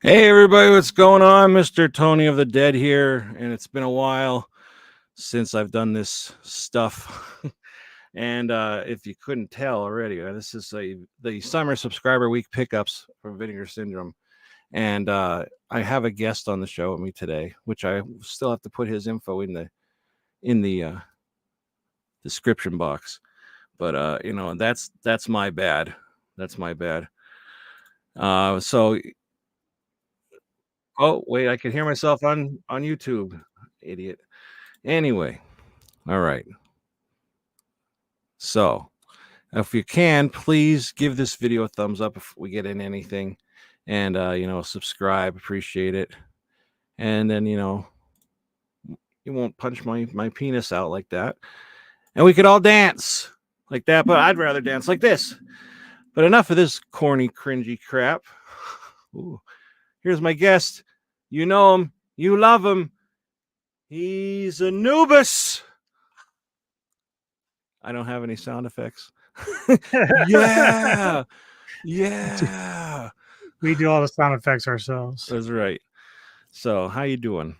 Hey everybody, what's going on? Mr. Tony of the Dead here, and it's been a while since I've done this stuff. And if you couldn't tell already, this is the summer subscriber week pickups for Vinegar Syndrome. And I have a guest on the show with me today, which I still have to put his info in the description box. But that's my bad. That's my bad. So oh wait, I can hear myself on YouTube. Idiot. Anyway, all right. So, if you can, please give this video a thumbs up if we get in anything, and subscribe. Appreciate it. And then you won't punch my penis out like that, and we could all dance like that. But I'd rather dance like this. But enough of this corny, cringy crap. Ooh. Here's my guest. You know him. You love him. He's Anubis. I don't have any sound effects. Yeah. Yeah. We do all the sound effects ourselves. That's right. So, how you doing?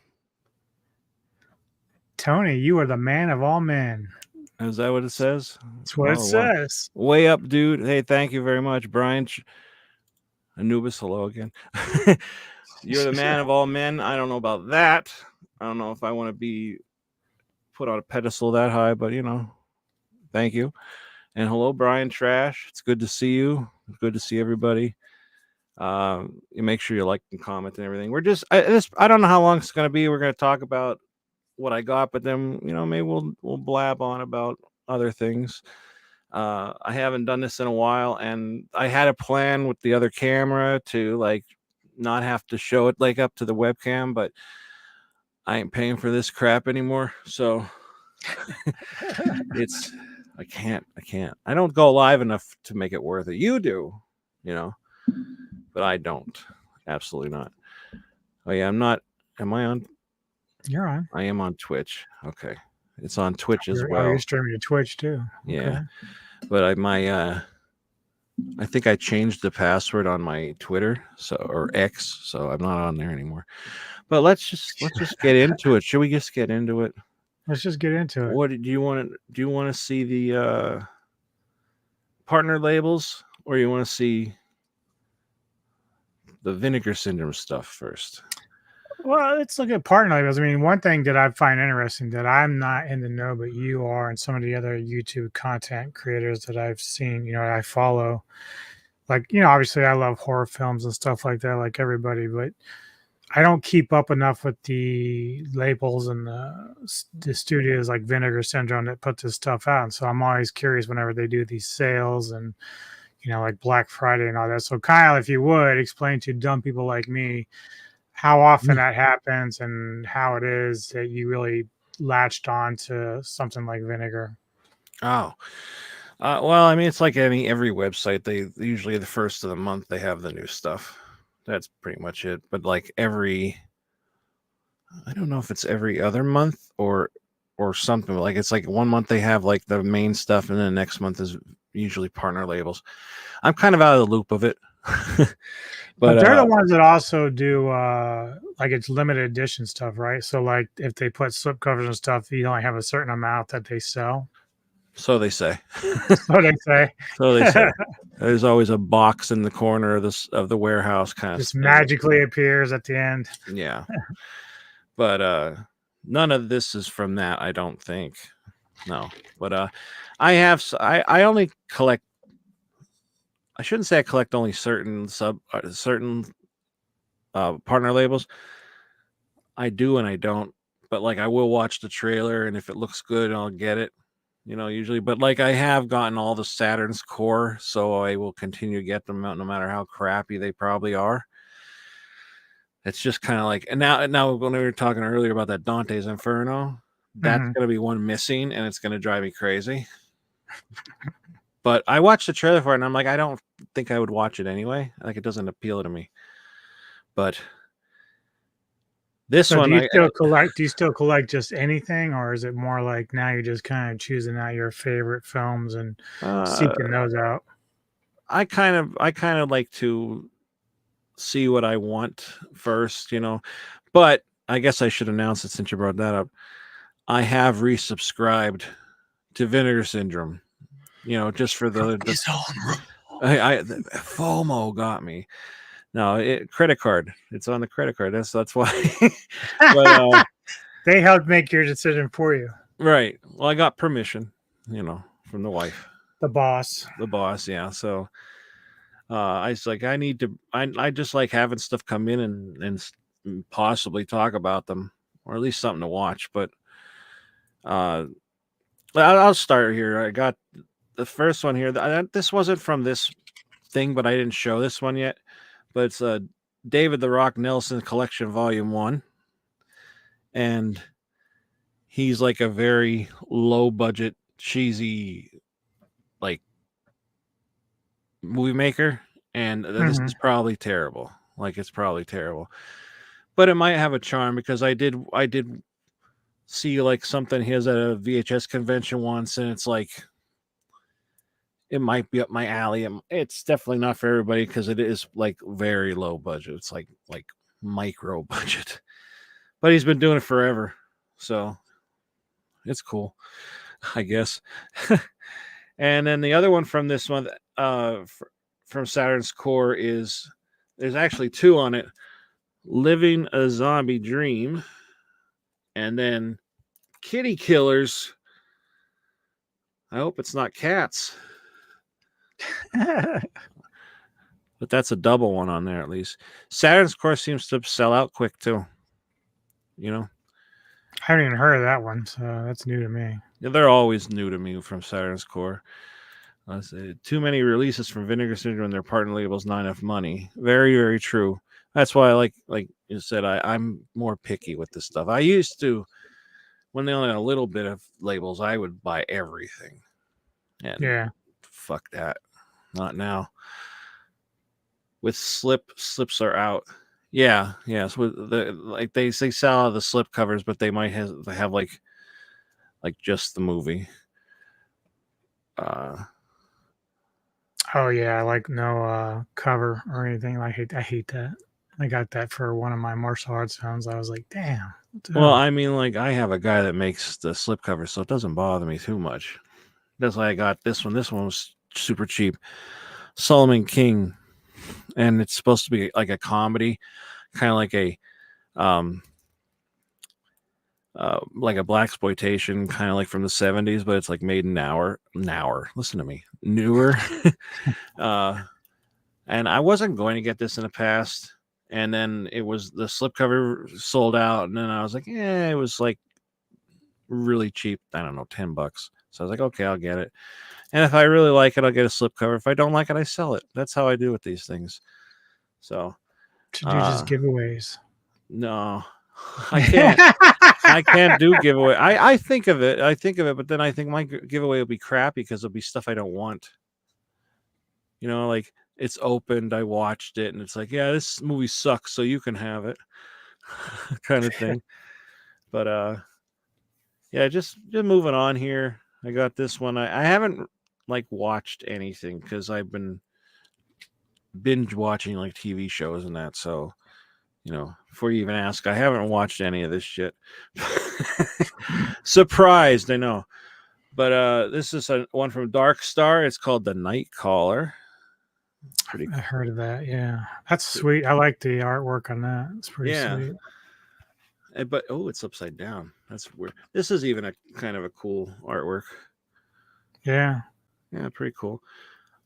Tony, you are the man of all men. Is that what it says? That's what it says. Way up, dude. Hey, thank you very much, Brian. Anubis, hello again. You're the man of all men. I don't know about that. I don't know if I want to be put on a pedestal that high, but thank you. And hello, Brian Trash. It's good to see you. It's good to see everybody. You make sure you like and comment and everything. I don't know how long it's going to be. We're going to talk about what I got, but then maybe we'll blab on about other things. I haven't done this in a while, and I had a plan with the other camera to not have to show it up to the webcam, but I ain't paying for this crap anymore, so I can't. I don't go live enough to make it worth it. You do, but I don't. Absolutely not. Oh yeah, I'm not. Am I on? You're on. I am on Twitch. Okay, it's on Twitch as well. You're streaming to Twitch too. Yeah, okay. But I think I changed the password on my Twitter, or X, so I'm not on there anymore. But let's just get into it. Should we just get into it? Let's just get into it. What do you want to see the partner labels, or you want to see the Vinegar Syndrome stuff first? Well, let's look at partner labels. I mean, one thing that I find interesting that I'm not in the know, but you are, and some of the other YouTube content creators that I've seen, I follow, obviously I love horror films and stuff like that, like everybody, but I don't keep up enough with the labels and the studios like Vinegar Syndrome that put this stuff out. And so I'm always curious whenever they do these sales and, like Black Friday and all that. So Kyle, if you would explain to dumb people like me how often that happens and how it is that you really latched on to something like Vinegar. Oh, well, I mean, it's like every website. They usually the first of the month they have the new stuff. That's pretty much it. But I don't know if it's every other month or something. It's like 1 month they have the main stuff, and then the next month is usually partner labels. I'm kind of out of the loop of it. But they're the ones that also do it's limited edition stuff, right? So if they put slipcovers and stuff, you only have a certain amount that they sell. So they say. So they say. So they say. There's always a box in the corner of the warehouse, kind of just magically appears at the end. Yeah. But none of this is from that, I don't think. No. But I only collect. I shouldn't say I collect only certain partner labels. I do and I don't. But I will watch the trailer, and if it looks good, I'll get it. Usually. But I have gotten all the Saturn's core, so I will continue to get them out no matter how crappy they probably are. It's just kind of and now when we were talking earlier about that Dante's Inferno, that's going to be one missing, and it's going to drive me crazy. But I watched the trailer for it, and I'm like, I don't think I would watch it anyway. It doesn't appeal to me. But this one, do you still collect just anything, or is it more like now you're just kind of choosing out your favorite films and seeking those out? I kind of like to see what I want first, you know. But I guess I should announce it since you brought that up. I have resubscribed to Vinegar Syndrome, you know, just for the FOMO got me. No, credit card. It's on the credit card. That's why. But they helped make your decision for you. right. Well, I got permission, you know, from the wife, the boss. Yeah. So I was like, I need to. I just like having stuff come in and possibly talk about them, or at least something to watch. But I'll start here. I got the first one here. This wasn't from this thing, but I didn't show this one yet. But it's David the Rock Nelson Collection Volume 1. And he's like a very low budget, cheesy, like movie maker. And this is probably terrible. Like, it's probably terrible. But it might have a charm because I did see like something he has at a VHS convention once, and it's like, it might be up my alley. It's definitely not for everybody because it is like very low budget. It's like micro budget, but he's been doing it forever, so it's cool, I guess. And then the other one from this one, from Saturn's Core, is there's actually two on it: Living a Zombie Dream, and then Kitty Killers. I hope it's not cats. But that's a double one on there at least. Saturn's Core seems to sell out quick too. You know? I haven't even heard of that one, so that's new to me. Yeah, they're always new to me from Saturn's Core. Too many releases from Vinegar Syndrome and their partner labels, not enough money. Very, very true. That's why I like you said, I'm more picky with this stuff. I used to, when they only had a little bit of labels, I would buy everything. And yeah. Fuck that. Not now. With slips are out. Yeah. So they sell out of the slip covers, but they might have like just the movie. Oh yeah, like no cover or anything. I hate that. I got that for one of my martial arts films. I was like, damn. Well, I mean, like, I have a guy that makes the slip covers, so it doesn't bother me too much. That's why I got this one. This one was super cheap. Solomon King, and it's supposed to be like a comedy, kind of like a blaxploitation, kind of like from the 70s, but it's like made now. Listen to me, newer. And I wasn't going to get this in the past, and then it was the slipcover sold out, and then I was like, yeah, it was like really cheap. I don't know, $10. So I was like, okay, I'll get it. And if I really like it, I'll get a slipcover. If I don't like it, I sell it. That's how I do with these things. So to do just giveaways. No, I can't. I can't do giveaway. I think of it, but then I think my giveaway will be crappy because it'll be stuff I don't want. You know, like, it's opened, I watched it, and it's like, yeah, this movie sucks, so you can have it, kind of thing. But yeah, just moving on here. I got this one. I haven't like watched anything because I've been binge watching like TV shows and that. So, you know, before you even ask, I haven't watched any of this shit. Surprised, I know. But this is one from Dark Star. It's called The Night Caller. Pretty cool. I heard of that. Yeah, that's sweet. I like the artwork on that. It's pretty sweet. But it's upside down. That's weird. This is even a kind of a cool artwork. Yeah, pretty cool.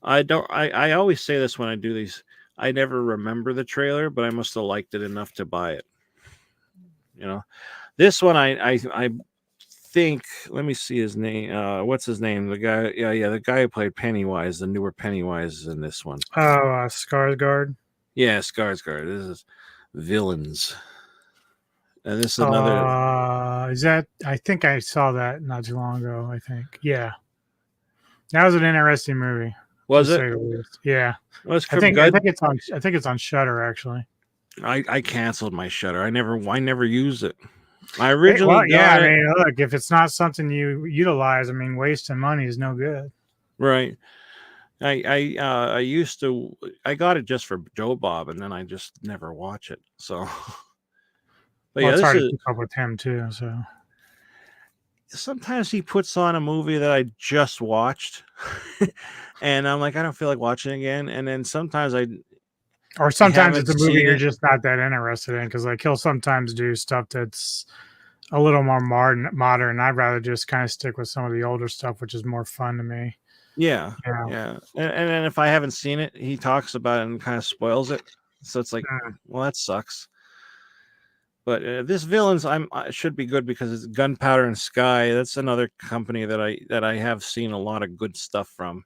I always say this when I do these. I never remember the trailer, but I must have liked it enough to buy it. You know, this one I think. Let me see his name. What's his name? The guy. Yeah. The guy who played Pennywise, the newer Pennywise, is in this one. Oh, Skarsgård. Yeah, Skarsgård. This is Villains. And this is another. Is that? I think I saw that not too long ago. I think. Yeah. That was an interesting movie. Was it? Yeah. Well, I think it's on. I think it's on Shudder actually. I canceled my Shudder. I never used it. I originally I mean, look, if it's not something you utilize, I mean, wasting money is no good. Right. I used to. I got it just for Joe Bob, and then I just never watch it. So, but Well, yeah, it's this hard to is. keep up with him too. So, Sometimes he puts on a movie that I just watched, and I'm like, I don't feel like watching again. And then sometimes I or sometimes haven't it's a movie seen you're it. just not that interested in because like he'll sometimes do stuff that's a little more modern. I'd rather just kind of stick with some of the older stuff, which is more fun to me. Yeah, Yeah. yeah. And then if I haven't seen it, he talks about it and kind of spoils it. So it's like, Mm. well, that sucks. But this villains, should be good because it's Gunpowder and Sky. That's another company that I have seen a lot of good stuff from.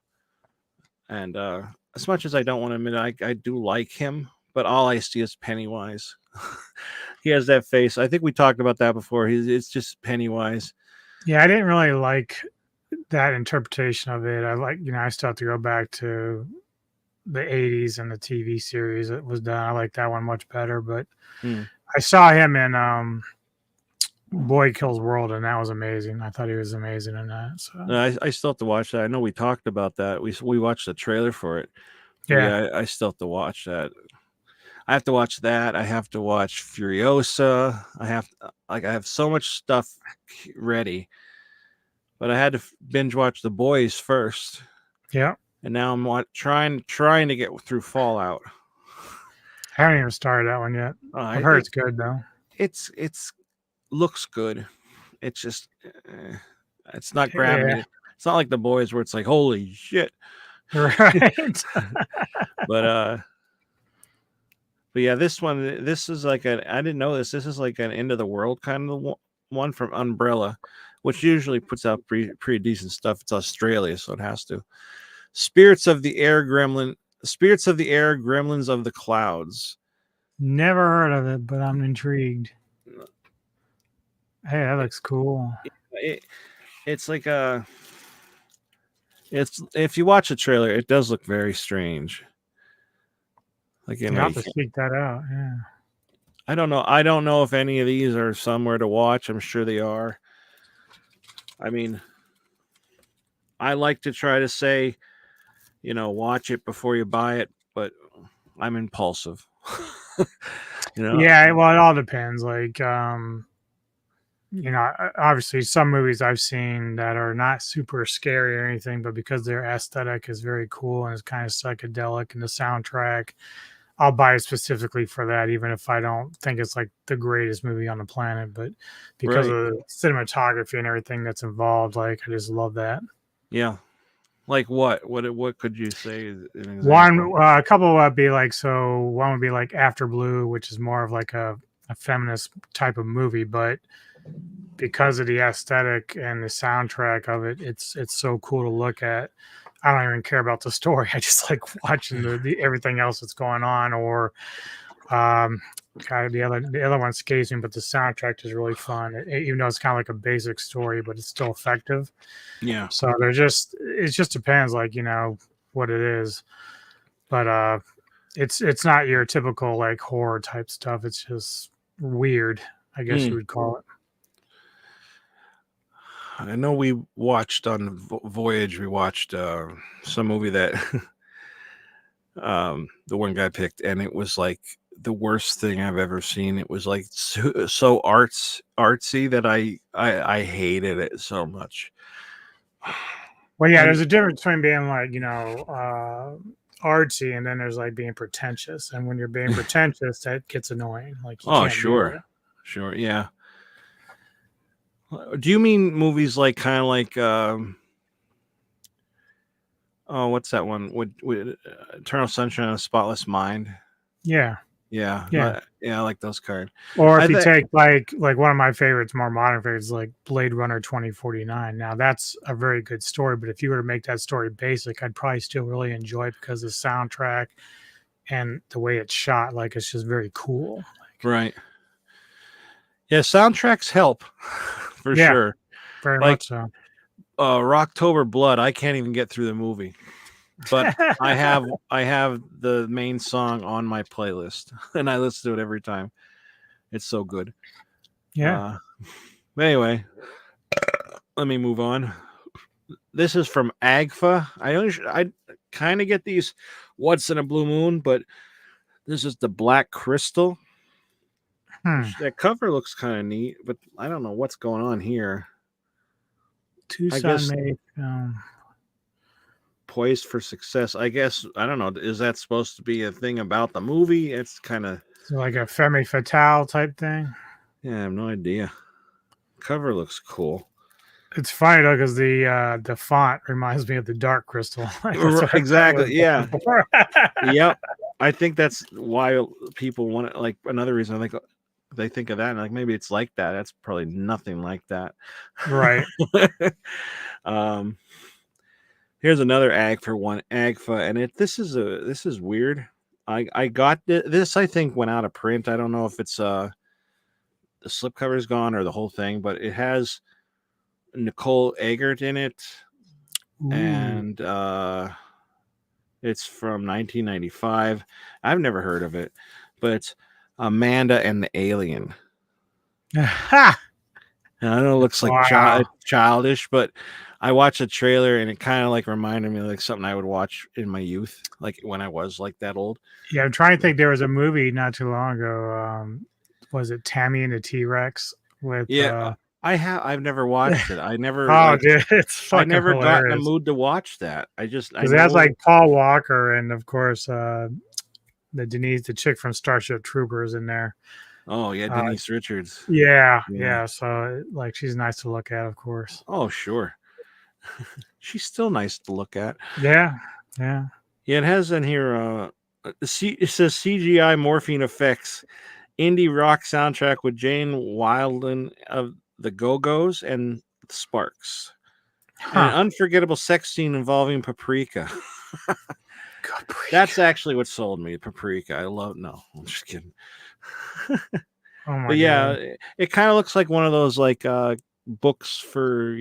And as much as I don't want to admit it, I do like him, but all I see is Pennywise. He has that face. I think we talked about that before. It's just Pennywise. Yeah, I didn't really like that interpretation of it. I like, I still have to go back to the 80s and the TV series that was done. I like that one much better, but Hmm. I saw him in Boy Kills World, and that was amazing. I thought he was amazing in that. So I still have to watch that. I know we talked about that. We watched the trailer for it. But yeah, yeah, I still have to watch that. I have to watch that. I have to watch Furiosa. I have so much stuff ready, but I had to binge watch The Boys first, yeah. and now I'm trying to get through Fallout. I haven't even started that one yet. I've heard It it's good though. it's looks good. It's just it's not grabbing Yeah, me. It's not like The Boys where it's like holy shit. right. But but yeah, this is like I didn't know this. This is like an end of the world kind of one from Umbrella, which usually puts out pretty decent stuff. It's Australia, so it has to. Spirits of the Air, Gremlins of the Clouds. Never heard of it, but I'm intrigued. Hey, that looks cool. It, it's like it's if you watch the trailer, it does look very strange. Like in You have like to seek that out. Yeah. I don't know. I don't know if any of these are somewhere to watch. I'm sure they are. I mean, I like to try to say, watch it before you buy it, but I'm impulsive. you know, Yeah, well, it all depends. Like, obviously some movies I've seen that are not super scary or anything, but because their aesthetic is very cool and it's kind of psychedelic and the soundtrack, I'll buy it specifically for that, even if I don't think it's like the greatest movie on the planet. But because of right? the cinematography and everything that's involved, like I just love that. Yeah. Like what? What could you say is an One, example? a couple would be like, so one would be like After Blue, which is more of like a feminist type of movie, but because of the aesthetic and the soundtrack of it, it's so cool to look at. I don't even care about the story. I just like watching the everything else that's going on. Or God, the other one escapes me, but the soundtrack is really fun. Even though it's kind of like a basic story, but it's still effective. Yeah. So it just depends, like what it is. But it's not your typical like horror type stuff. It's just weird, I guess Hmm. you would call it. I know we watched on Voyage. We watched some movie that the one guy picked, and it was like the worst thing I've ever seen. It was like so artsy that I hated it so much. Well, yeah, And there's a difference between being like, artsy and then there's like being pretentious. And when you're being pretentious, that gets annoying. Like you oh, can't do that. sure, yeah. Do you mean movies like kind of like oh, what's that one with Eternal Sunshine of a Spotless Mind? Yeah. Yeah, Yeah. yeah, I like those kind. Or I if you think take like one of my favorites, more modern favorites, like Blade Runner 2049. Now that's a very good story, but if you were to make that story basic, I'd probably still really enjoy it because the soundtrack and the way it's shot, like it's just very cool. Like, right. Yeah, soundtracks help for yeah, sure. very Like much so. Rocktober Blood, I can't even get through the movie, but I have the main song on my playlist, and I listen to it every time. It's so good. Yeah. Uh, but anyway, let me move on. This is from Agfa. kind of get these once in a blue moon, but this is the Black Crystal. That cover looks kind of neat, but I don't know what's going on here. Tucson made poised for success. I guess, I don't know. Is that supposed to be a thing about the movie? It's kind of like a femme fatale type thing. Yeah, I have no idea. Cover looks cool. It's funny though, because the font reminds me of the Dark Crystal. Exactly. Yeah. Yep. I think that's why people want it. Like, another reason I think they think of that and like, maybe it's like that. That's probably nothing like that. Right. Here's another Agfa, and this is weird. I got this. I think went out of print. I don't know if it's the slipcover is gone or the whole thing, but it has Nicole Eggert in it. Ooh. And it's from 1995. I've never heard of it, but it's Amanda and the Alien. I know it looks like childish, but I watched a trailer and it kind of like reminded me of like something I would watch in my youth, like when I was like that old. Yeah, I'm trying to think. There was a movie not too long ago. Was it Tammy and the T-Rex? With I've never watched it. I never. Dude, it's fucking I never hilarious. got in the mood to watch that. Because it has like Paul Walker and of course the chick from Starship Troopers in there. Oh yeah, Denise Richards. Yeah. So like she's nice to look at, of course. Oh sure. She's still nice to look at. Yeah. It has in here. It says CGI morphine effects, indie rock soundtrack with Jane Wilden of the Go-Go's and Sparks. An unforgettable sex scene involving Paprika. That's actually what sold me. Paprika. No, I'm just kidding. But yeah, it kind of looks like one of those like books for,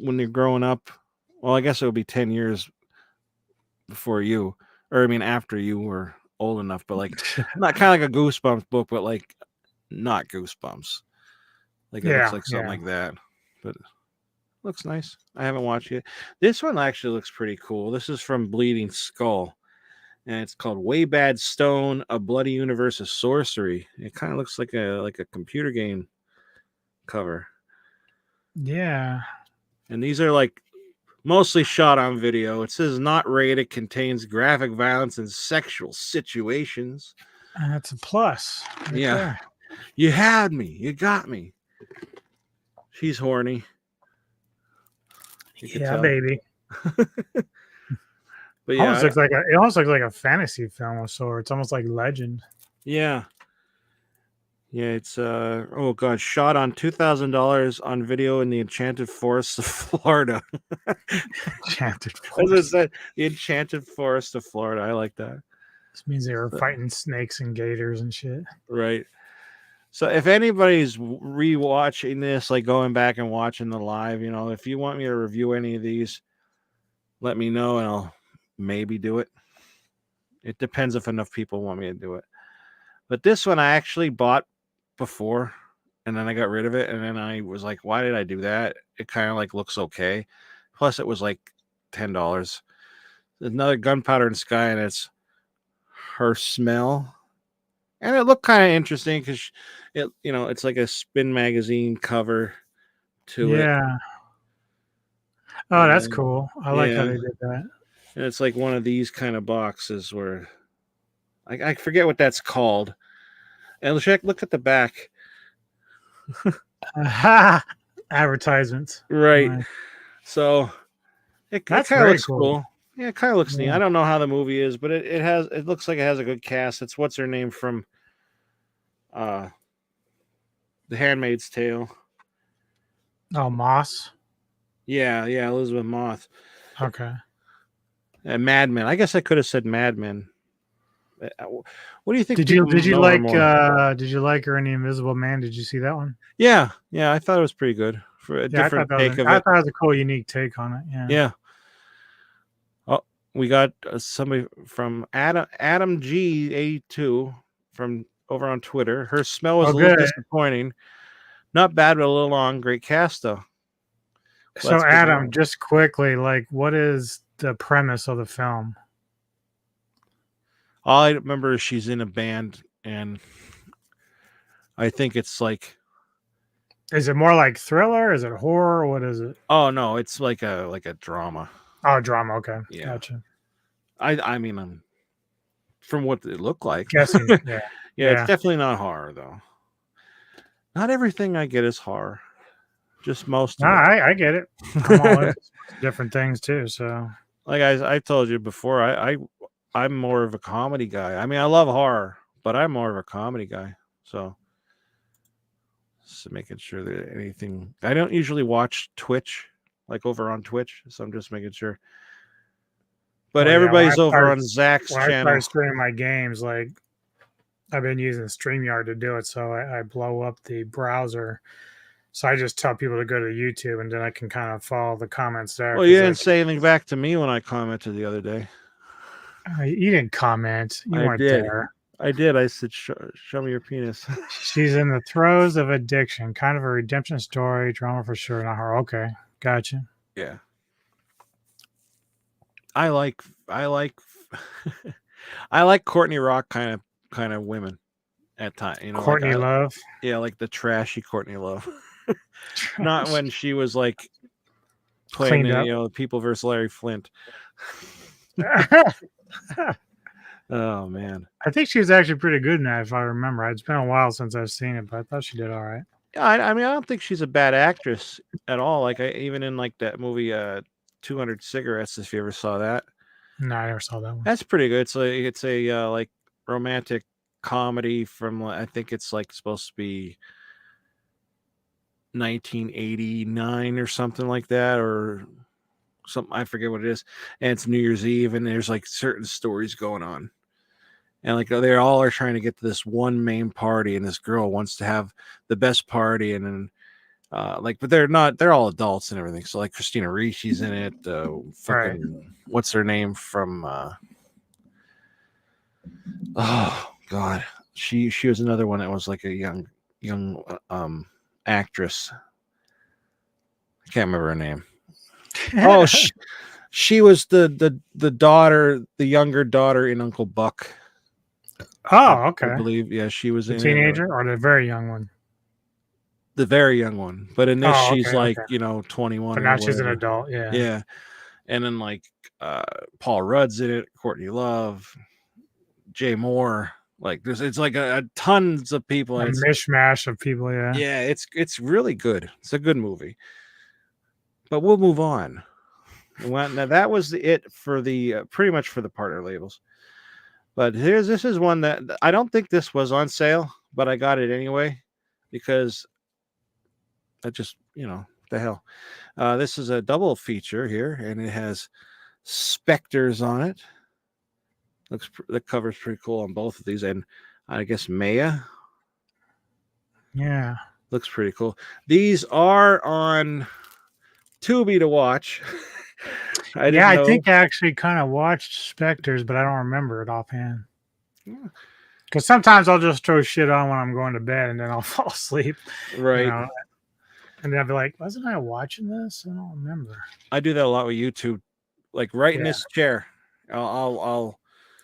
when you're growing up. Well, I guess it would be 10 years before you, or I mean after you were old enough, but like not kind of like a Goosebumps book, but like not Goosebumps. Like it looks like something like that, but looks nice. I haven't watched it. This one actually looks pretty cool. This is from Bleeding Skull, and it's called Way Bad Stone: A Bloody Universe of Sorcery. It kind of looks like a computer game cover. Yeah. And these are like mostly shot on video. It says not rated, contains graphic violence and sexual situations. That's a plus. Right there. You had me. You got me. She's horny. Yeah, baby. But yeah, it almost looks like a fantasy film of sorts. It's almost like Legend. Yeah. Yeah, it's shot on $2,000 on video in the Enchanted Forest of Florida. Enchanted Forest. As I said, the Enchanted Forest of Florida. I like that. This means they were fighting snakes and gators and shit. Right. So if anybody's rewatching this, like going back and watching the live, if you want me to review any of these, let me know and I'll maybe do it. It depends if enough people want me to do it. But this one I actually bought before and then I got rid of it, and then I was like, why did I do that? It kind of like looks okay. Plus it was like $10. There's another Gunpowder and Sky, and it's Her Smell. And it looked kind of interesting because it's like a Spin magazine cover to it. Yeah. Oh, that's cool. I like how they did that. And it's like one of these kind of boxes where I forget what that's called. And look at the back. Advertisements. Right. Nice. So it kind of looks cool. Yeah, it kind of looks neat. I don't know how the movie is, but it looks like it has a good cast. It's what's her name from The Handmaid's Tale. Oh, Moss. Yeah, Elizabeth Moss. Okay. And Mad Men. I guess I could have said Mad Men. What do you think? Did you like her in The Invisible Man? Did you see that one? Yeah, I thought it was pretty good for a different take of it. I thought it was a cool, unique take on it. Yeah. Oh, we got somebody from Adam G82 from over on Twitter. Her Smell was a little disappointing. Not bad, but a little long. Great cast though. So Adam, just quickly, like, what is the premise of the film? All I remember is she's in a band, and I think it's like, Is it more like thriller? Is it horror? What is it? oh no, it's like a drama. Oh, drama. Okay, Yeah. gotcha. I mean, I'm from what it looked like. Guessing. Yeah. Yeah, it's definitely not horror though. Not everything I get is horror. Just most No, of it. I get it. I'm all into different things too. So Like I told you before, I'm more of a comedy guy. I mean, I love horror, but I'm more of a comedy guy. So just making sure that anything, I don't usually watch Twitch, like over on Twitch. So I'm just making sure. But well, yeah, everybody's over on Zach's when I channel. started streaming my games, like I've been using StreamYard to do it. So I blow up the browser. So I just tell people to go to YouTube, and then I can kind of follow the comments there. Well, you didn't say anything back to me when I commented the other day. You didn't comment. You weren't there. I did. I said, show me your penis. She's in the throes of addiction. Kind of a redemption story. Drama for sure. Not her. Okay. Gotcha. Yeah. I like I like Courtney Rock kind of women at times. You know, Courtney Love. Yeah, like the trashy Courtney Love. Not when she was like playing the People versus Larry Flint. Oh man, I think she was actually pretty good in that, if I remember. It's been a while since I've seen it, but I thought she did all right. Yeah, I mean, I don't think she's a bad actress at all. Like even in like that movie 200 Cigarettes, if you ever saw that. No, I never saw that one. That's pretty good. It's a like romantic comedy from, I think it's like supposed to be 1989 or something like that, or something, I forget what it is. And it's New Year's Eve, and there's like certain stories going on, and like they all are trying to get to this one main party, and this girl wants to have the best party, and then like, but they're all adults and everything. So like Christina Ricci's in it. Fucking what's her name from oh god, she was another one that was like a young actress. I can't remember her name. Oh, she was the daughter, the younger daughter in Uncle Buck. Oh, okay. I believe, yeah, she was the teenager or the very young one. The very young one, but in this she's like 21. But now she's an adult, yeah. Yeah, and then like Paul Rudd's in it, Courtney Love, Jay Moore. Like it's like a tons of people. A mishmash of people, yeah. Yeah, it's really good. It's a good movie. But we'll move on. Well, now that was it for the pretty much for the partner labels. But this is one that I don't think this was on sale, but I got it anyway because I just, the hell. This is a double feature here, and it has specters on it. The cover's pretty cool on both of these, and I guess Maya. Yeah, looks pretty cool. These are on Tubi to watch. I think I actually kind of watched Spectres, but I don't remember it offhand. Because sometimes I'll just throw shit on when I'm going to bed, and then I'll fall asleep. Right. And then I'll be like, wasn't I watching this? I don't remember. I do that a lot with YouTube. Like in this chair. I'll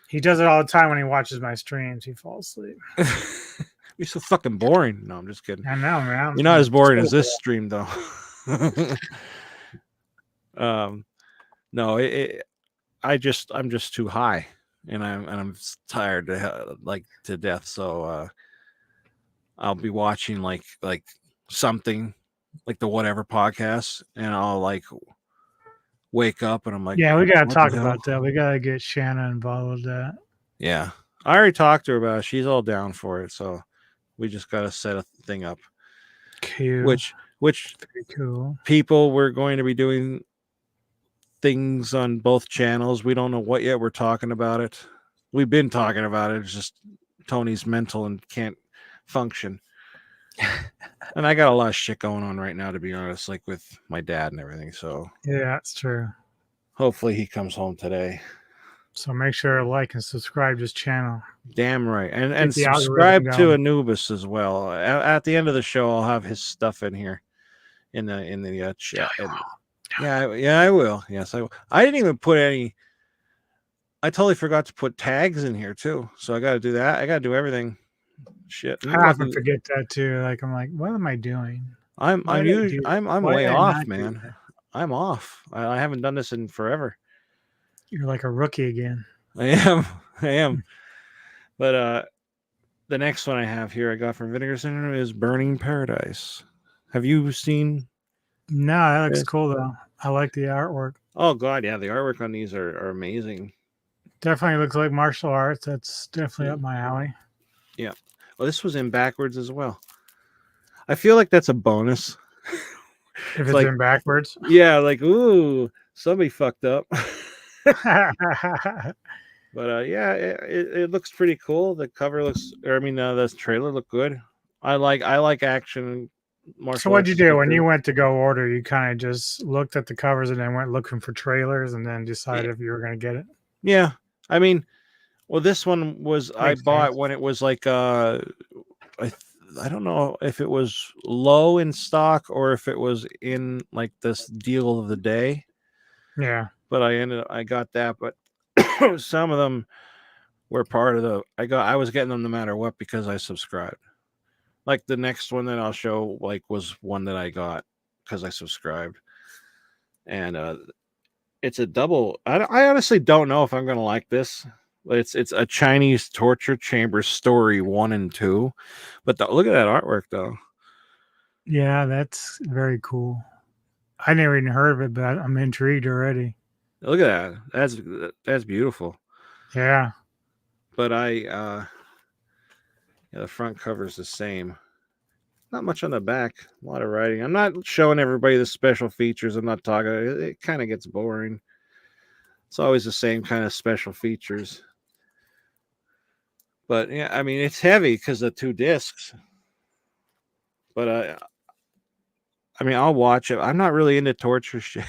He does it all the time when he watches my streams. He falls asleep. You're so fucking boring. No, I'm just kidding. I know, man. You're not as boring as this stream, though. No, I'm just too high, and I'm tired to death. So I'll be watching like something like the whatever podcast, and I'll like wake up and I'm like, yeah, we gotta talk about that. We gotta get Shanna involved with that. Yeah, I already talked to her about it. She's all down for it, so we just gotta set a thing up. Cool. Which pretty cool. People, we're going to be doing things on both channels. We don't know what yet. We're talking about it. We've been talking about it. It's just Tony's mental and can't function. And I got a lot of shit going on right now, to be honest, like with my dad and everything. So yeah, that's true. Hopefully he comes home today. So make sure to like and subscribe to this channel. Damn right. And subscribe to Anubis as well. At the end of the show, I'll have his stuff in here in the chat. Yeah, I will. Yes, I will. I didn't even put any. I totally forgot to put tags in here too. So I got to do that. I got to do everything. Shit. I often forget that too. Like I'm like, what am I doing? Why did I do that? I'm Why way did I off, not do man. that? I'm off. I haven't done this in forever. You're like a rookie again. I am. I am. But the next one I have here I got from Vinegar Syndrome is Burning Paradise. Have you seen No, that looks this? cool though. I like the artwork. Oh god, yeah, the artwork on these are amazing. Definitely looks like martial arts. That's definitely Yeah. up my alley. Yeah. Well, this was in backwards as well. I feel like that's a bonus. If It's it's like, in backwards. yeah, like, ooh, somebody fucked up. But yeah, it looks pretty cool. The cover looks, or I mean, the trailer looked good. I like action So martial what'd you arts do stuff when you too. went to go order? You kind of just looked at the covers and then went looking for trailers and then Yeah, decided if you were going to get it. yeah. I mean, well, this one was I Makes bought sense. when it was like I I don't know if it was low in stock or if it was in like this deal of the day, Yeah. but I got that, but some of them were part of the I was getting them no matter what because I subscribed. Like the next one that I'll show like was one that I got because I subscribed. And it's a double. I honestly don't know if I'm gonna like this. It's a Chinese torture chamber story 1 and 2, but look at that artwork though. Yeah, that's very cool. I never even heard of it, but I'm intrigued already. Look at that. That's beautiful. Yeah. But yeah, the front cover is the same. Not much on the back. A lot of writing. I'm not showing everybody the special features. I'm not talking. It kind of gets boring. It's always the same kind of special features. But yeah, I mean it's heavy because of 2 discs. But I mean I'll watch it. I'm not really into torture shit,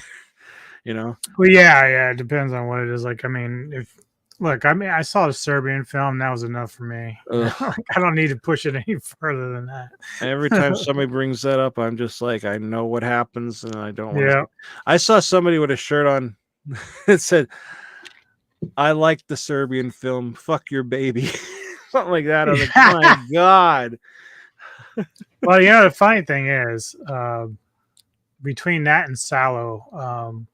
you know. Well, yeah. It depends on what it is. Like, I mean, if look, I mean, I saw the Serbian film. That was enough for me. Ugh. Like, I don't need to push it any further than Every time that. somebody brings that up, I'm just like, I know what happens, and I don't want to Yeah. see. I saw somebody with a shirt on that said, "I like the Serbian film. Fuck your baby," something like that. I was like, my god. Well, you know, the funny thing is, between that and Sallow,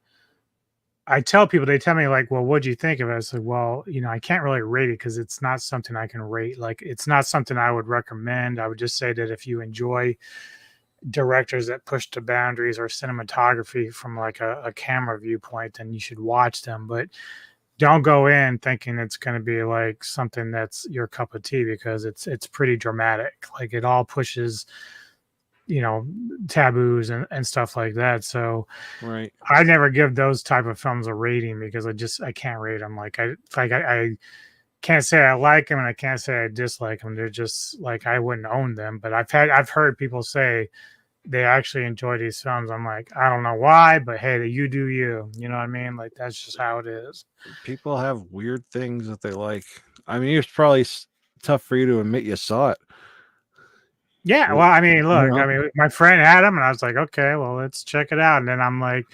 I tell people, they tell me like, well, what'd you think of it? I said, well, you know, I can't really rate it because it's not something I can rate. Like, it's not something I would recommend. I would just say that if you enjoy directors that push the boundaries or cinematography from like a camera viewpoint, then you should watch them. But don't go in thinking it's going to be like something that's your cup of tea because it's pretty dramatic. Like it all pushes, you know, taboos and stuff like that. So Right. I never give those type of films a rating because I can't rate them. I can't say I like them and I can't say I dislike them. They're just like I wouldn't own them. But I've heard people say they actually enjoy these films. I'm like, I don't know why, but hey, you do you. You know what I mean? Like that's just how it is. People have weird things that they like. I mean, it's probably tough for you to admit you saw it. Yeah, You well, I mean, look, I know? mean, my friend had them, and I was like, okay, well, let's check it out. And then I'm like,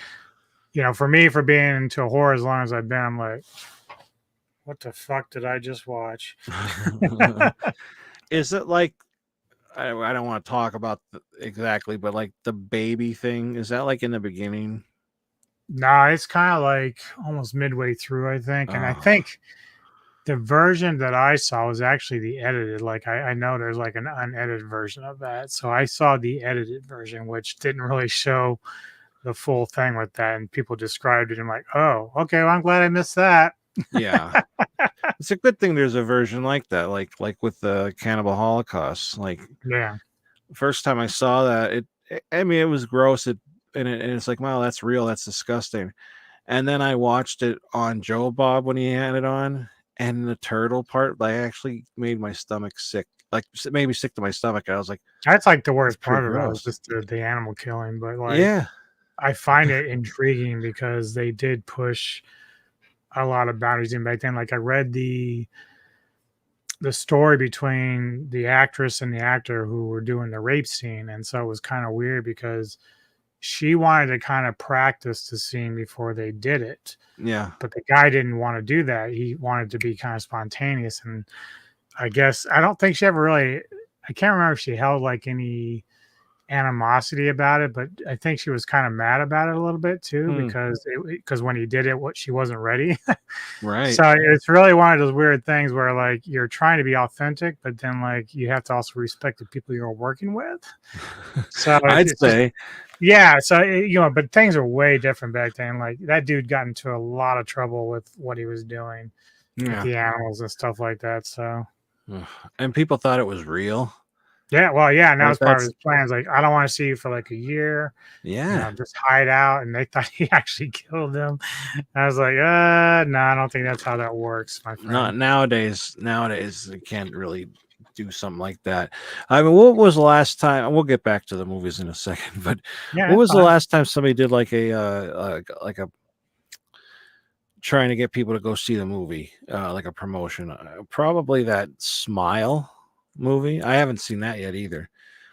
you know, for me, for being into horror as long as I've been, I'm like, what the fuck did I just watch? Is it like I don't want to talk about exactly, but like the baby thing, is that like in the beginning? No, it's kind of like almost midway through, I think. And I Oh, think the version that I saw was actually the edited. Like I know there's like an unedited version of that. So I saw the edited version, which didn't really show the full thing with that. And people described it and like, oh, okay, well, I'm glad I missed that. yeah. It's a good thing there's a version like that, like with the Cannibal Holocaust. Like Yeah. first time I saw that, I mean, it was gross. And it's like, wow, that's real. That's disgusting. And then I watched it on Joe Bob when he had it on, and the turtle part, like, actually made my stomach sick. Like, it made me sick to my stomach. I was like, That's like the that's worst pretty part about it, is gross. just the animal killing. But like Yeah, I find it intriguing because they did push a lot of boundaries in back then. Like I read the story between the actress and the actor who were doing the rape scene, and so it was kind of weird because she wanted to kind of practice the scene before they did it. Yeah. But the guy didn't want to do that. He wanted to be kind of spontaneous. And I guess I don't think she ever really, I can't remember if she held like any animosity about it, but I think she was kind of mad about it a little bit too, because when he did it, she wasn't ready. Right. So it's really one of those weird things where like you're trying to be authentic, but then like you have to also respect the people you're working with. So I'd say, yeah. So but things are way different back then. Like that dude got into a lot of trouble with what he was doing with the animals and stuff like that. So, and people thought it was real. yeah, well, yeah, and that Like, was part of his plans. Like, I don't want to see you for like a year. Yeah. Just hide out. And they thought he actually killed them. I was like, no, I don't think that's how that works, my friend. Not nowadays. Nowadays, you can't really do something like that. I mean, what was the last time? We'll get back to the movies in a second, but what was the last time somebody did like a trying to get people to go see the movie, like a promotion? Probably that Smile movie. I haven't seen that yet either.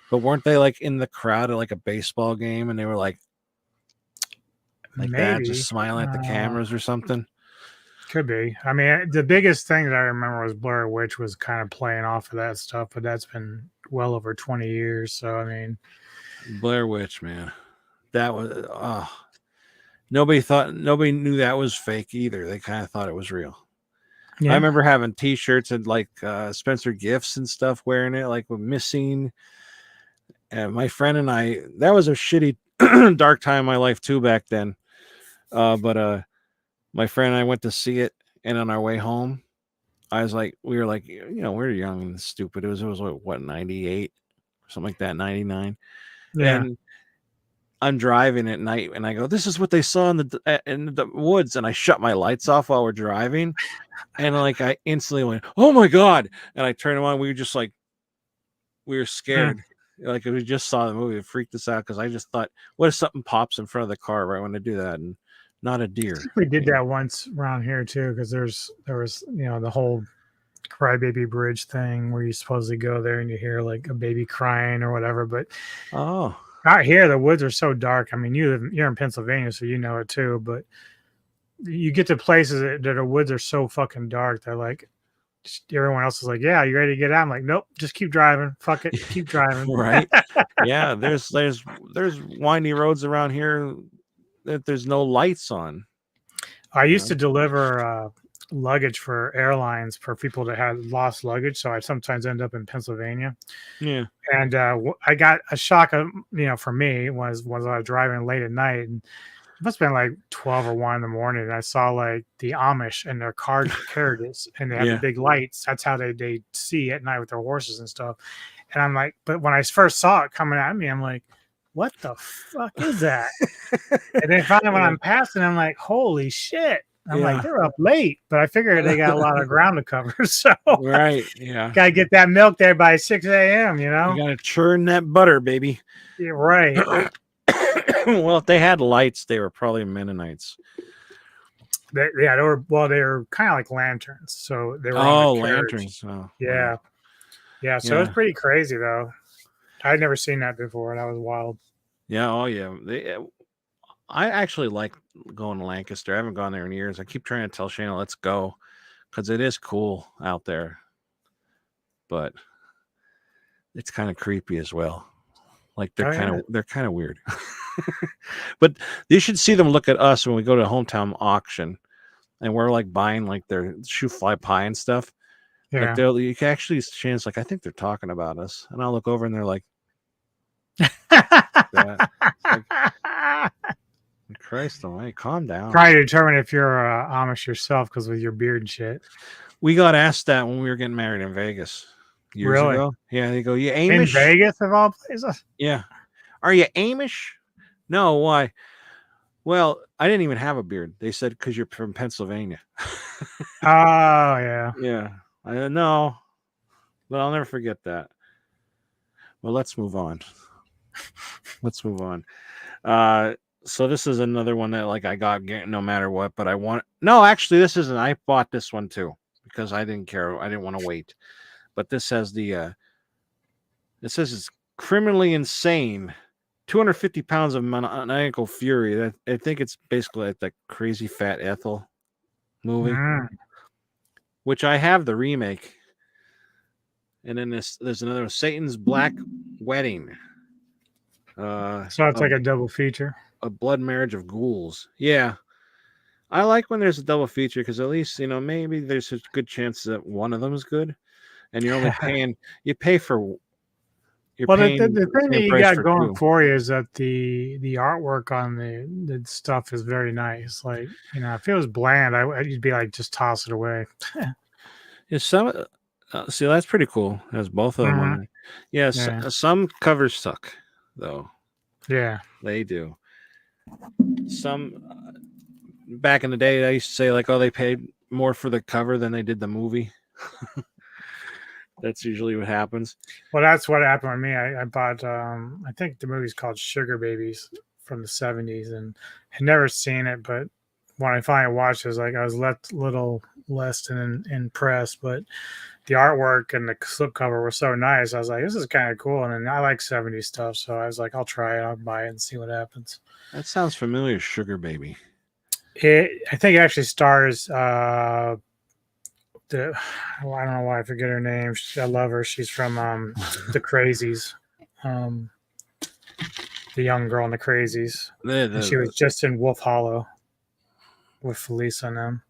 But weren't they like in the crowd at like a baseball game and they were like that, just smiling at the cameras or something? Could be. I mean, the biggest thing that I remember was Blair Witch was kind of playing off of that stuff, but that's been well over 20 years. So, I mean, Blair Witch, man, that was, nobody knew that was fake either. They kind of thought it was real. Yeah. I remember having t-shirts and like Spencer Gifts and stuff, wearing it, like with Missing. And my friend and I, that was a shitty dark time in my life too back then. But my friend and I went to see it, and on our way home, we were like, we're young and stupid. It was what, 98 or something like that, 99. Yeah. And I'm driving at night and I go, this is what they saw in the woods. And I shut my lights off while we're driving. And like, I instantly went, oh my God. And I turned on, we were scared. Like we just saw the movie. It freaked us out because I just thought, what if something pops in front of the car right when I do that? And not a deer. We did that once around here too, because there was the whole Crybaby Bridge thing where you supposedly go there and you hear like a baby crying or whatever. But out here the woods are so dark. I mean, you're in Pennsylvania, so you know it too. But you get to places that the woods are so fucking dark. They're like, everyone else is like, yeah, you ready to get out? I'm like, nope, just keep driving. Fuck it, keep driving. Right? Yeah, there's windy roads around here that there's no lights on. I used to deliver luggage for airlines for people that had lost luggage, so I sometimes end up in Pennsylvania. Yeah, and I got a shock of for me was I was driving late at night, and it must have been like 12 or 1 in the morning, and I saw like the Amish and their carriages, and they have the big lights. That's how they see at night with their horses and stuff. And I'm like, but when I first saw it coming at me, I'm like, what the fuck is that? And then finally when I'm passing, I'm like, holy shit. I'm like, they're up late, but I figured they got a lot of ground to cover. So right, yeah. Gotta get that milk there by 6 a.m., You gotta churn that butter, baby. Yeah, right. Well, if they had lights, they were probably Mennonites. They were kind of like lanterns. So they were lanterns. Oh, yeah. Yeah. So it's pretty crazy though. I'd never seen that before. That was wild. Yeah. Oh, yeah. I actually like going to Lancaster. I haven't gone there in years. I keep trying to tell Shayna, let's go, because it is cool out there. But it's kind of creepy as well. Like they're kind of weird. But you should see them look at us when we go to hometown auction, and we're like buying like their shoe fly pie and stuff. Yeah. Like you can actually chance like I think they're talking about us, and I'll look over and they're like, Christ almighty, calm down. Try to determine if you're Amish yourself, because with your beard and shit. We got asked that when we were getting married in Vegas years ago. Yeah, they go, you Amish? In Vegas of all places? Yeah. Are you Amish? No, why? Well, I didn't even have a beard. They said, because you're from Pennsylvania. Oh, yeah. Yeah. I don't know. But I'll never forget that. Well, let's move on. So this is another one that like I got no matter what, but actually this isn't. I bought this one too because I didn't care. I didn't want to wait. But this has it says it's criminally insane 250 pounds of maniacal fury. I think it's basically like that Crazy Fat Ethel movie, which I have the remake. And then there's another Satan's Black Wedding. So it's like a double feature. A blood marriage of ghouls. Yeah. I like when there's a double feature because at least, maybe there's a good chance that one of them is good. And you're only paying, you pay for, you're Well, paying the thing that same you price got for going two. for you is that the artwork on the stuff is very nice. Like, if it was bland, you'd be like, just toss it away. Yeah, see, that's pretty cool. There's both of them on there. Yes, Yeah. some covers suck, though. Yeah. They do. Some back in the day, I used to say like, "Oh, they paid more for the cover than they did the movie." That's usually what happens. Well, that's what happened with me. I bought, I think the movie's called Sugar Babies from the 70s, and had never seen it, but when I finally watched it, I was little less than impressed, but the artwork and the slipcover were so nice. I was like, this is kind of cool. And I like 70s stuff. So I was like, I'll try it. I'll buy it and see what happens. That sounds familiar, Sugar Baby. I think it actually stars I don't know why I forget her name. I love her. She's from the Crazies. The young girl in the Crazies. And she was just in Wolf Hollow with Felice and them.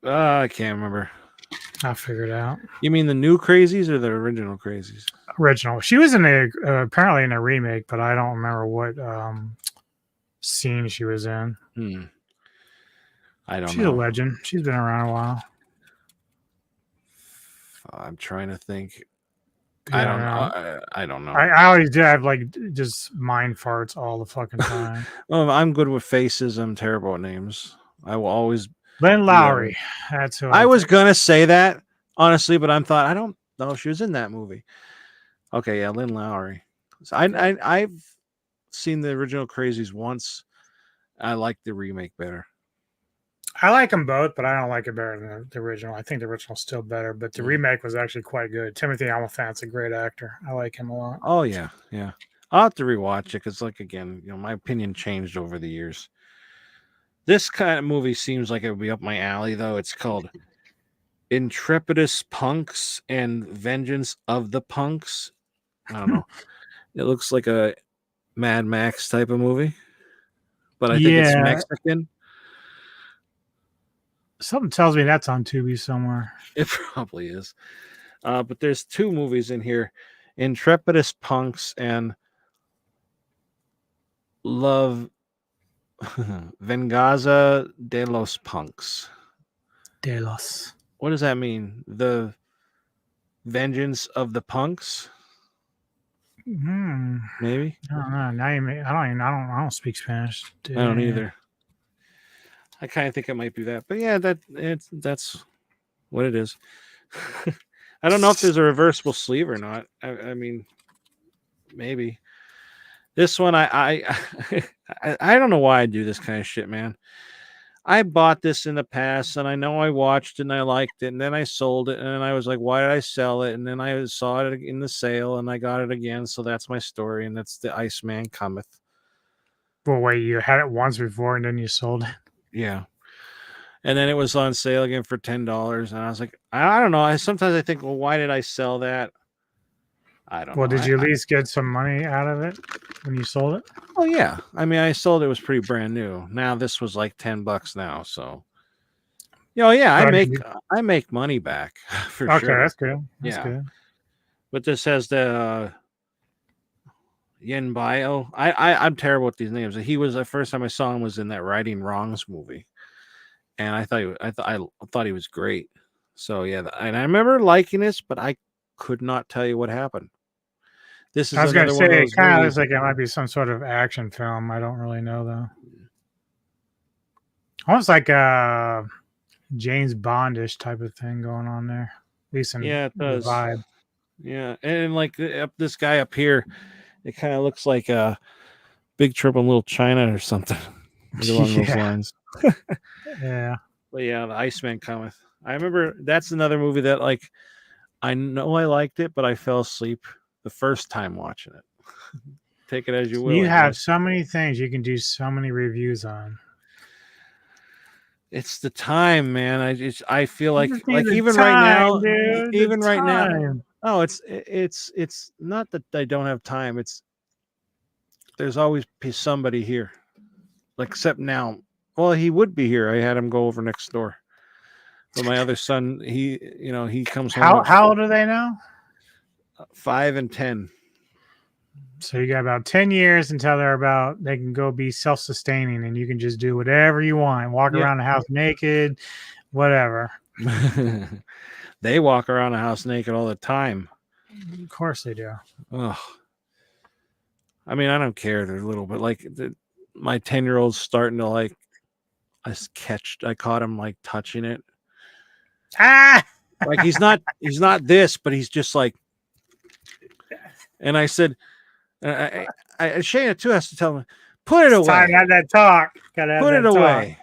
I can't remember. I'll figure it out. You mean the new Crazies or the original Crazies? Original. She was in apparently in a remake, but I don't remember what scene she was in. I don't know. She's a legend. She's been around a while. I'm trying to think. Yeah, I don't know. I don't know. I always do have like just mind farts all the fucking time. Well, I'm good with faces. I'm terrible at names. I will always. Lynn Lowry. That's who I was gonna say that honestly, but I thought I don't know if she was in that movie. Okay, yeah, Lynn Lowry. So I've seen the original Crazies once. I like the remake better. I like them both, but I don't like it better than the original. I think the original's still better, but the remake was actually quite good. Timothy Olyphant's a great actor. I like him a lot. Oh yeah, yeah. I'll have to rewatch it because, like, again, my opinion changed over the years. This kind of movie seems like it would be up my alley, though. It's called Intrepidus Punks and Vengeance of the Punks. I don't know. It looks like a Mad Max type of movie, but I think it's Mexican. Something tells me that's on Tubi somewhere. It probably is. But there's two movies in here, Intrepidus Punks and Love Venganza de los Punks. De los. What does that mean? The Vengeance of the Punks? Maybe. I don't know. Now I don't speak Spanish. I don't either. I kind of think it might be that, but yeah, that's what it is. I don't know if there's a reversible sleeve or not. I mean, maybe. This one, I don't know why I do this kind of shit, man. I bought this in the past, and I know I watched it and I liked it, and then I sold it, and then I was like, why did I sell it? And then I saw it in the sale, and I got it again. So that's my story, and that's the Iceman Cometh. Well, wait, you had it once before, and then you sold it? Yeah. And then it was on sale again for $10, and I was like, I don't know. Sometimes I think, well, why did I sell that? I don't know. Well, did you at least get some money out of it when you sold it? Oh yeah. I mean, I sold it was pretty brand new. Now this was like $10 now, so yeah, I make money back for sure. Okay, that's good. That's good. But this has the Yen Bio. I'm terrible with these names. He was the first time I saw him was in that Righting Wrongs movie, and I thought he was great. So yeah, and I remember liking this, but I could not tell you what happened. This is I was going to say it kind of looks like it might be some sort of action film. I don't really know though. Almost like a James Bondish type of thing going on there. At least in it does. The vibe. Yeah, and like this guy up here, it kind of looks like a Big Trouble in Little China or something along those lines. Yeah. But yeah, the Iceman Cometh. I remember that's another movie that like I know I liked it, but I fell asleep the first time watching it. Take it as you will. You I have guess. so many things you can do so many reviews on. It's the time, man. I feel You like just need the even right time, now, dude. The even right now. time. Oh, it's not that I don't have time. It's there's always somebody here. Like except now. Well, he would be here. I had him go over next door. But my other son, he comes home at How old are they now? 5 and 10. So you got about 10 years until they can go be self-sustaining and you can just do whatever you want. Walk Yeah. around the house naked, whatever. They walk around the house naked all the time. Of course they do. Ugh. I mean, I don't care. They're little, but like my 10-year-old's starting to like. I caught him like touching it. Ah! Like he's not this, but he's just like. And I said, Shayna too has to tell me, put it It's time to away. have that talk. Gotta have Put that it away.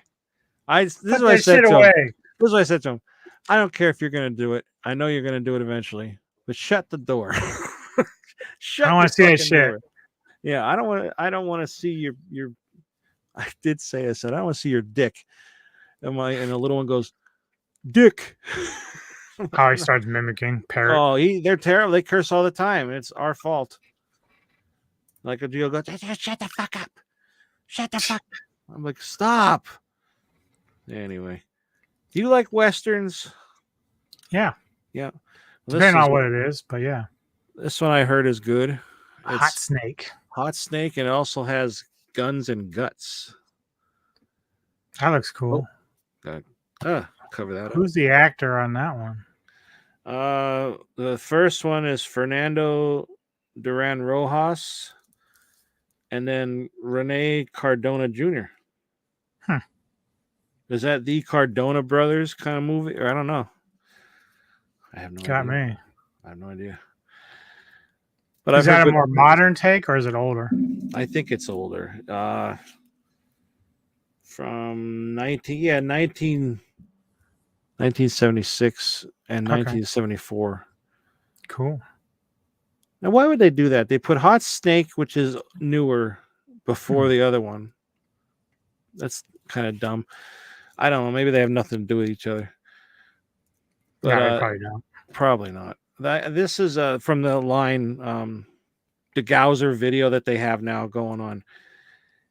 This Put is what I that said shit to him. away. This is what I said to him. I don't care if you're gonna do it. I know you're gonna do it eventually, but shut the door. I Shut don't the want to see that fucking shit. door. Yeah, I don't want to see your. I did say I said I don't want to see your dick. And the little one goes, dick. Oh, he starts mimicking parrot. Oh, they're terrible. They curse all the time. It's our fault. Like a deal goes, shut the fuck up. Shut the fuck. I'm like, stop. Anyway, do you like westerns? Yeah. Yeah. Well, Depending on what it is, but yeah. This one I heard is good. Hot Snake. Hot Snake, and it also has guns and guts. That looks cool. Cover that up. Who's the actor on that one? The first one is Fernando Duran Rojas, and then Rene Cardona Jr. Is that the Cardona brothers kind of movie? Or I don't know. I have no idea. Got me. I have no idea. But Is that a more modern take or is it older? I think it's older. From 1976 and 1974. Cool. Now, why would they do that? They put Hot Snake, which is newer, before the other one. That's kind of dumb. I don't know. Maybe they have nothing to do with each other. But they probably don't. Probably not. This is from the line, the Gauser video that they have now going on.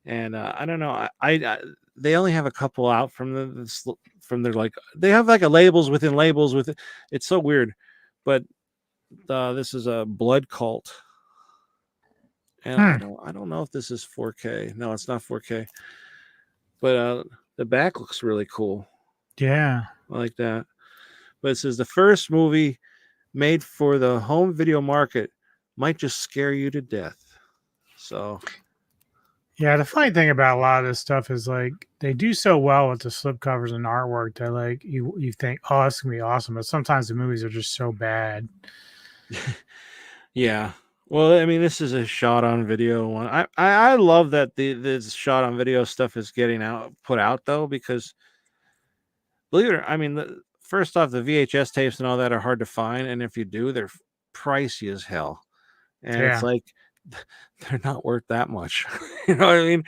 And I don't know. I they only have a couple out from their like they have like a labels within labels with it. It's so weird, but this is a Blood Cult, and I don't know if this is 4K. No, it's not 4K. But the back looks really cool. Yeah, I like that. But it says the first movie made for the home video market might just scare you to death. So. Yeah, the funny thing about a lot of this stuff is like they do so well with the slipcovers and artwork that like you think, oh, it's gonna be awesome, but sometimes the movies are just so bad. Yeah. Well, I mean, this is a shot on video one. I love that this shot on video stuff is getting put out though, because believe it or not, I mean, first off, the VHS tapes and all that are hard to find, and if you do, they're pricey as hell, and it's like they're not worth that much. You know what I mean?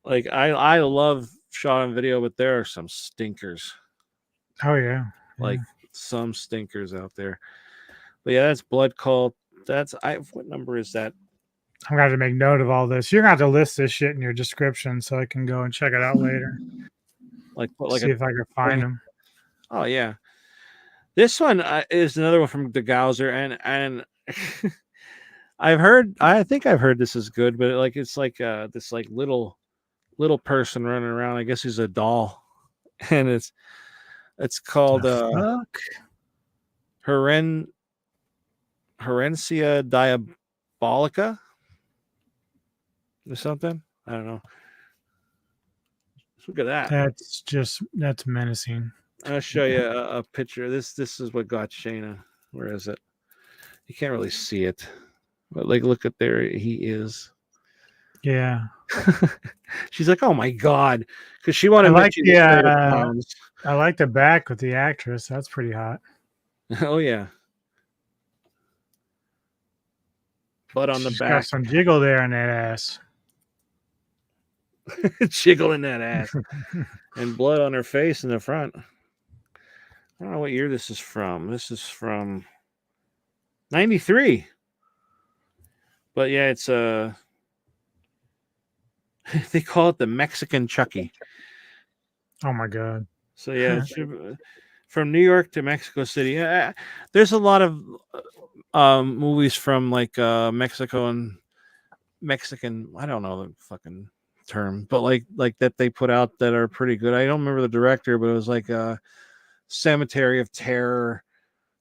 Like I love shot on video, but there are some stinkers. Oh yeah. Like some stinkers out there. But yeah, that's Blood Cult. What number is that? I'm gonna have to make note of all this. You're gonna have to list this shit in your description so I can go and check it out later. See if I can find them. Oh yeah, this one is another one from the Gauser, and I think I've heard this is good, but it's like this like little person running around. I guess he's a doll, and it's called Herencia Diabolica or something. I don't know. Look at that. That's menacing. I'll show you a picture. This is what got Shayna. Where is it? You can't really see it, but like, look at there. He is. Yeah. She's like, oh my god, because she wanted pounds. I like the back with the actress. That's pretty hot. Oh yeah. Butt on the She's got back. some jiggle there in that ass. Jiggling that ass. And blood on her face in the front. I don't know what year this is from. This is from 93. But yeah, it's they call it the Mexican Chucky. Oh my god. So yeah, it's from New York to Mexico City. There's a lot of movies from like Mexico and Mexican. I don't know the fucking term, but like that they put out that are pretty good. I don't remember the director, but it was like Cemetery of Terror,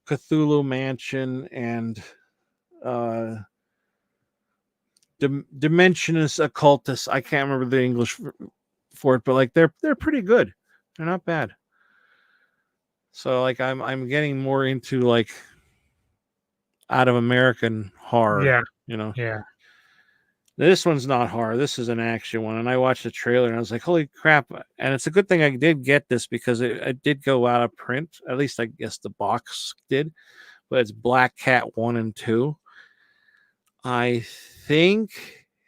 Cthulhu Mansion, and Dimensionus Occultus. I can't remember the English for it, but like they're pretty good. They're not bad. So like I'm getting more into like out of American horror. Yeah. You know. Yeah. This one's not horror. This is an action one. And I watched the trailer and I was like, holy crap. And it's a good thing I did get this because it did go out of print. At least I guess the box did. But it's Black Cat 1 and 2. I think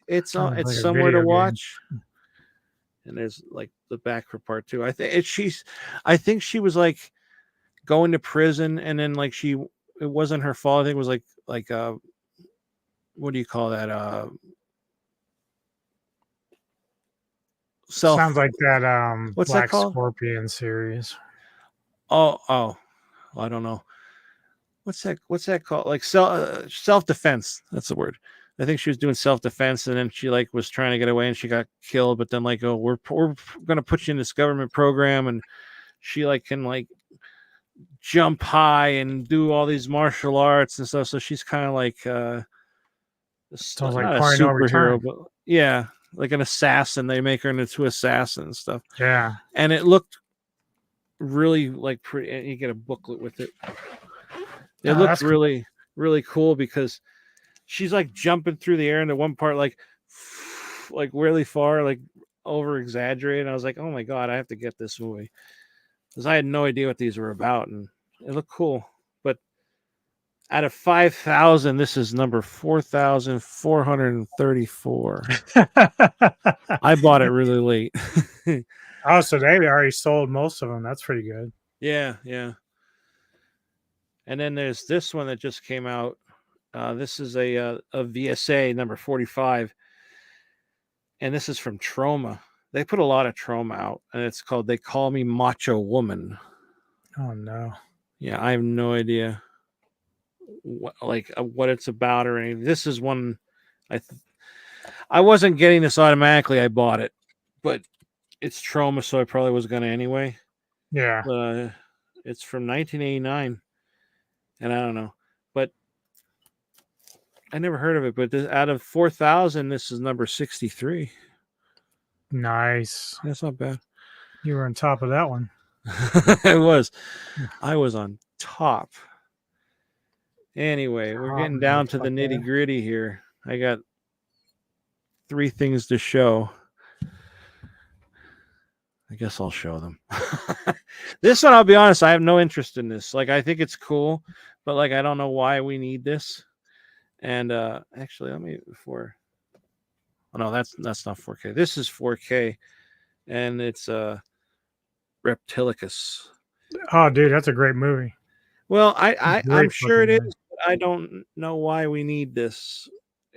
it's Sounds like a somewhere to video game. watch. And there's like the back for part 2. I think she was like going to prison and then like it wasn't her fault. I think it was like what do you call that? Sounds like that what's Black that called? Scorpion series. Oh, I don't know. What's that called? Like self-defense. That's the word. I think she was doing self-defense and then she like was trying to get away and she got killed. But then like, oh, we're gonna put you in this government program, and she like can like jump high and do all these martial arts and stuff. So she's kind of like Sounds like not a Party No superhero, Return. but yeah, like an assassin. They make her into assassin and stuff. Yeah. And it looked really like pretty. And you get a booklet with it. It looked really, really cool because she's like jumping through the air into one part, like really far, like over exaggerated. I was like, oh my god, I have to get this movie because I had no idea what these were about, and it looked cool. But out of 5,000, this is number 4,434. I bought it really late. Oh, so they already sold most of them. That's pretty good. Yeah. And then there's this one that just came out. This is a VSA number 45. And this is from Troma. They put a lot of Troma out, and it's called They Call Me Macho Woman. Oh, no. Yeah, I have no idea what it's about or anything. This is one I wasn't getting this automatically. I bought it, but it's Troma, so I probably was going to anyway. Yeah. But it's from 1989, and I don't know. But I never heard of it. But out of 4,000, this is number 63. Nice. That's not bad. You were on top of that one. I was on top. Anyway, we're getting down to the nitty gritty here. I got 3 things to show. I guess I'll show them. This one, I'll be honest, I have no interest in this. Like, I think it's cool, but like, I don't know why we need this. And actually, let me before. Oh no, that's not 4K. This is 4K, and it's Reptilicus. Oh, dude, that's a great movie. Well, I'm sure it is. But I don't know why we need this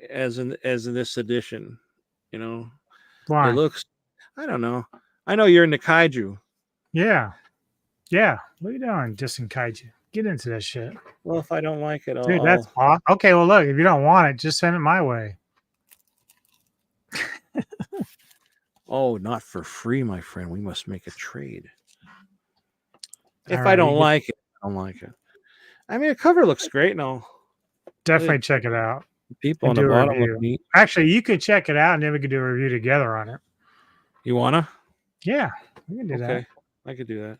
as in this edition. You know, why? It looks. I don't know. I know you're into kaiju. Yeah. What are you doing, dissing kaiju? Get into that shit. Well, if I don't like it, dude, that's awesome. Okay, well, look, if you don't want it, just send it my way. Oh, not for free, my friend. We must make a trade. If All I don't like it, I don't like it. I mean, the cover looks great and all. Definitely check it out. People on the bottom look neat. Actually, you could check it out and then we could do a review together on it. You wanna? Yeah, we can do that. I could do that.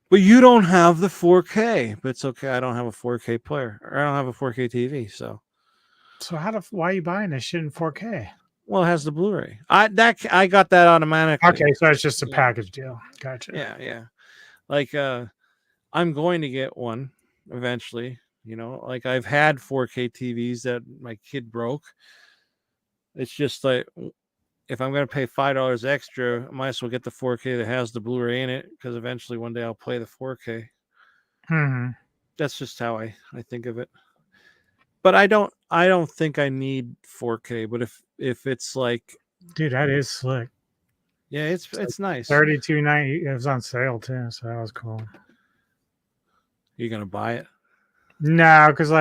But you don't have the 4K. But it's okay. I don't have a 4K player. Or I don't have a 4K TV. So why are you buying this shit in 4K? Well, it has the Blu-ray. I got that automatically. Okay, so it's just a package deal. Gotcha. Yeah. Like I'm going to get one eventually. Like I've had 4K TVs that my kid broke. It's just like if I'm going to pay $5 extra, I might as well get the 4K that has the Blu-ray in it because eventually one day I'll play the 4K. Hmm. That's just how I think of it. But I don't think I need 4K. But if it's like, Dude, that is slick. yeah, it's nice. $32.90. It was on sale too, so that was cool. You're gonna buy it? No, because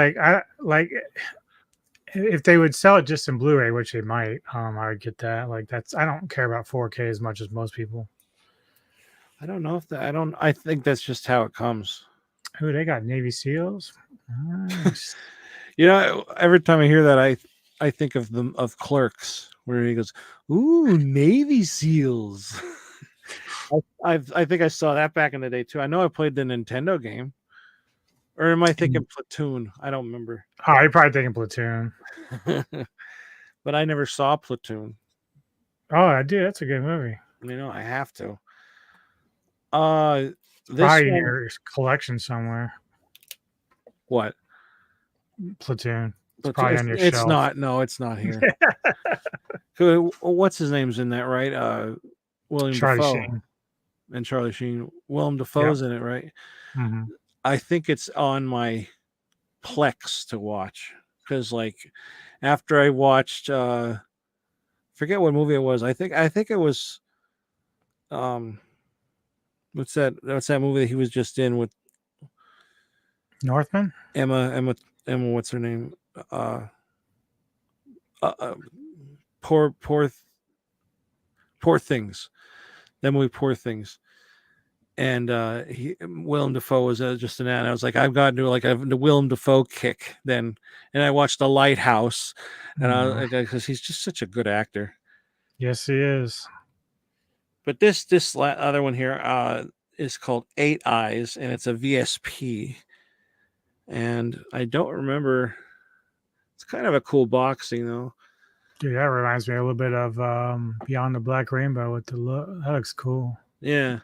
if they would sell it just in Blu-ray, which they might, I would get that. Like I don't care about 4K as much as most people. I don't know if that. I think that's just how it comes. Ooh, they got Navy SEALs. Nice. Every time I hear that, I think of Clerks, where he goes, "Ooh, Navy SEALs." I think I saw that back in the day too. I know I played the Nintendo game, or am I thinking Platoon? I don't remember. Oh, you're probably thinking Platoon. But I never saw Platoon. Oh, I do. That's a good movie. I have to. This Probably in one, your collection somewhere. what? Platoon. It's probably on your It's shelf. not. No, it's not here. What's his name's in that, right? William Charlie Dafoe Sheen. and Charlie Sheen. Willem Dafoe's in it, right? Mm-hmm. I think it's on my Plex to watch because, like, after I watched, forget what movie it was. I think it was, what's that? What's that movie that he was just in with Northman. Emma? What's her name? Poor Things. That movie, Poor Things. And Willem Dafoe was just in that. And I was like, I've got to do the Willem Dafoe kick then. And I watched The Lighthouse, and because he's just such a good actor. Yes, he is. But this other one here is called Eight Eyes, and it's a VSP. And I don't remember. It's kind of a cool boxing though. Dude, that reminds me a little bit of Beyond the Black Rainbow with the look. That looks cool. Yeah.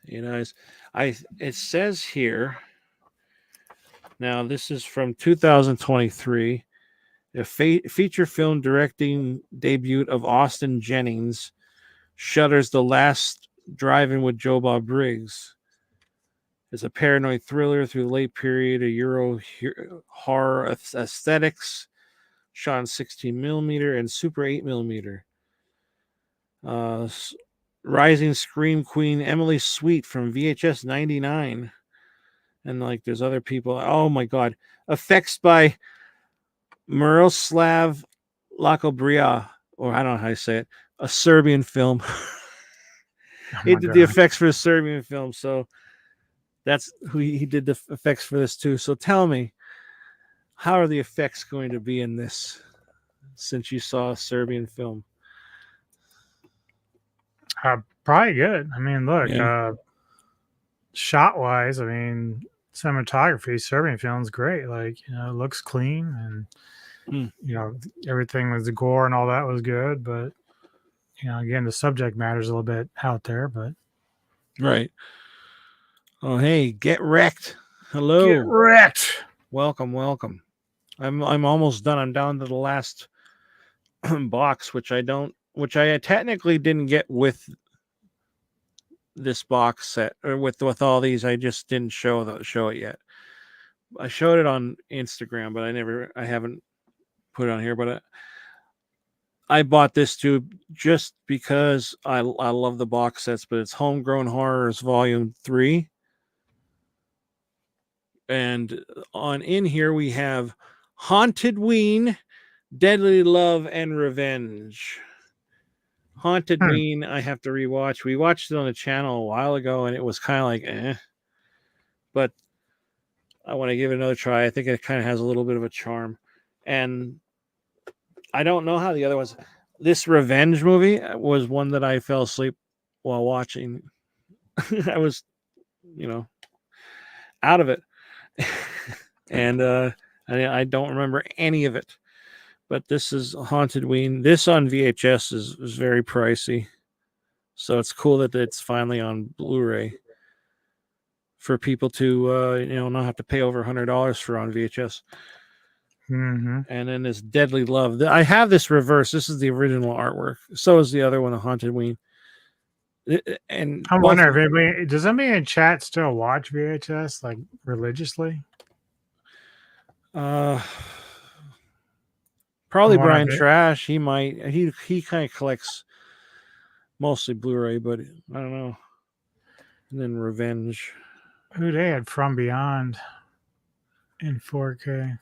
It says here. Now this is from 2023. A feature film directing debut of Austin Jennings. Shudder's The Last Drive-In with Joe Bob Briggs. It's a paranoid thriller through the late period of Euro horror aesthetics, shot in 16mm and Super 8mm. Rising Scream Queen Emily Sweet from VHS 99. And there's other people. Oh my God. Effects by Miroslav Lakobria, or I don't know how to say it, a Serbian film. He did the effects for a Serbian film, so that's who he did the effects for this too. So tell me, how are the effects going to be in this, since you saw a Serbian film? Probably good. I mean, look, shot wise, I mean, cinematography, Serbian film's great. It looks clean, and everything with the gore and all that was good. But again, the subject matter is a little bit out there. But right. Oh, hey, Get Wrecked. Hello. Get Wrecked. Welcome. I'm almost done. I'm down to the last box, which I technically didn't get with this box set, or with all these. I just didn't show it yet. I showed it on Instagram, but I haven't put it on here. But I bought this too just because I love the box sets. But it's Homegrown Horrors Volume 3. And in here we have Haunted Ween, Deadly Love and Revenge. Haunted Ween, I have to rewatch. We watched it on the channel a while ago, and it was kind of like, eh. But I want to give it another try. I think it kind of has a little bit of a charm. And I don't know how the other ones. This Revenge movie was one that I fell asleep while watching. I was, out of it. And I don't remember any of it. But this is Haunted Ween. This on VHS is very pricey. So it's cool that it's finally on Blu-ray for people to not have to pay over $100 for on VHS. Mm-hmm. And then this Deadly Love. I have this reverse. This is the original artwork. So is the other one, The Haunted Ween. And I wonder if anybody does anybody in chat still watch VHS like religiously? Probably Brian Trash. He might. He kind of collects mostly Blu-ray, but I don't know. And then Revenge. Who they had From Beyond in 4K.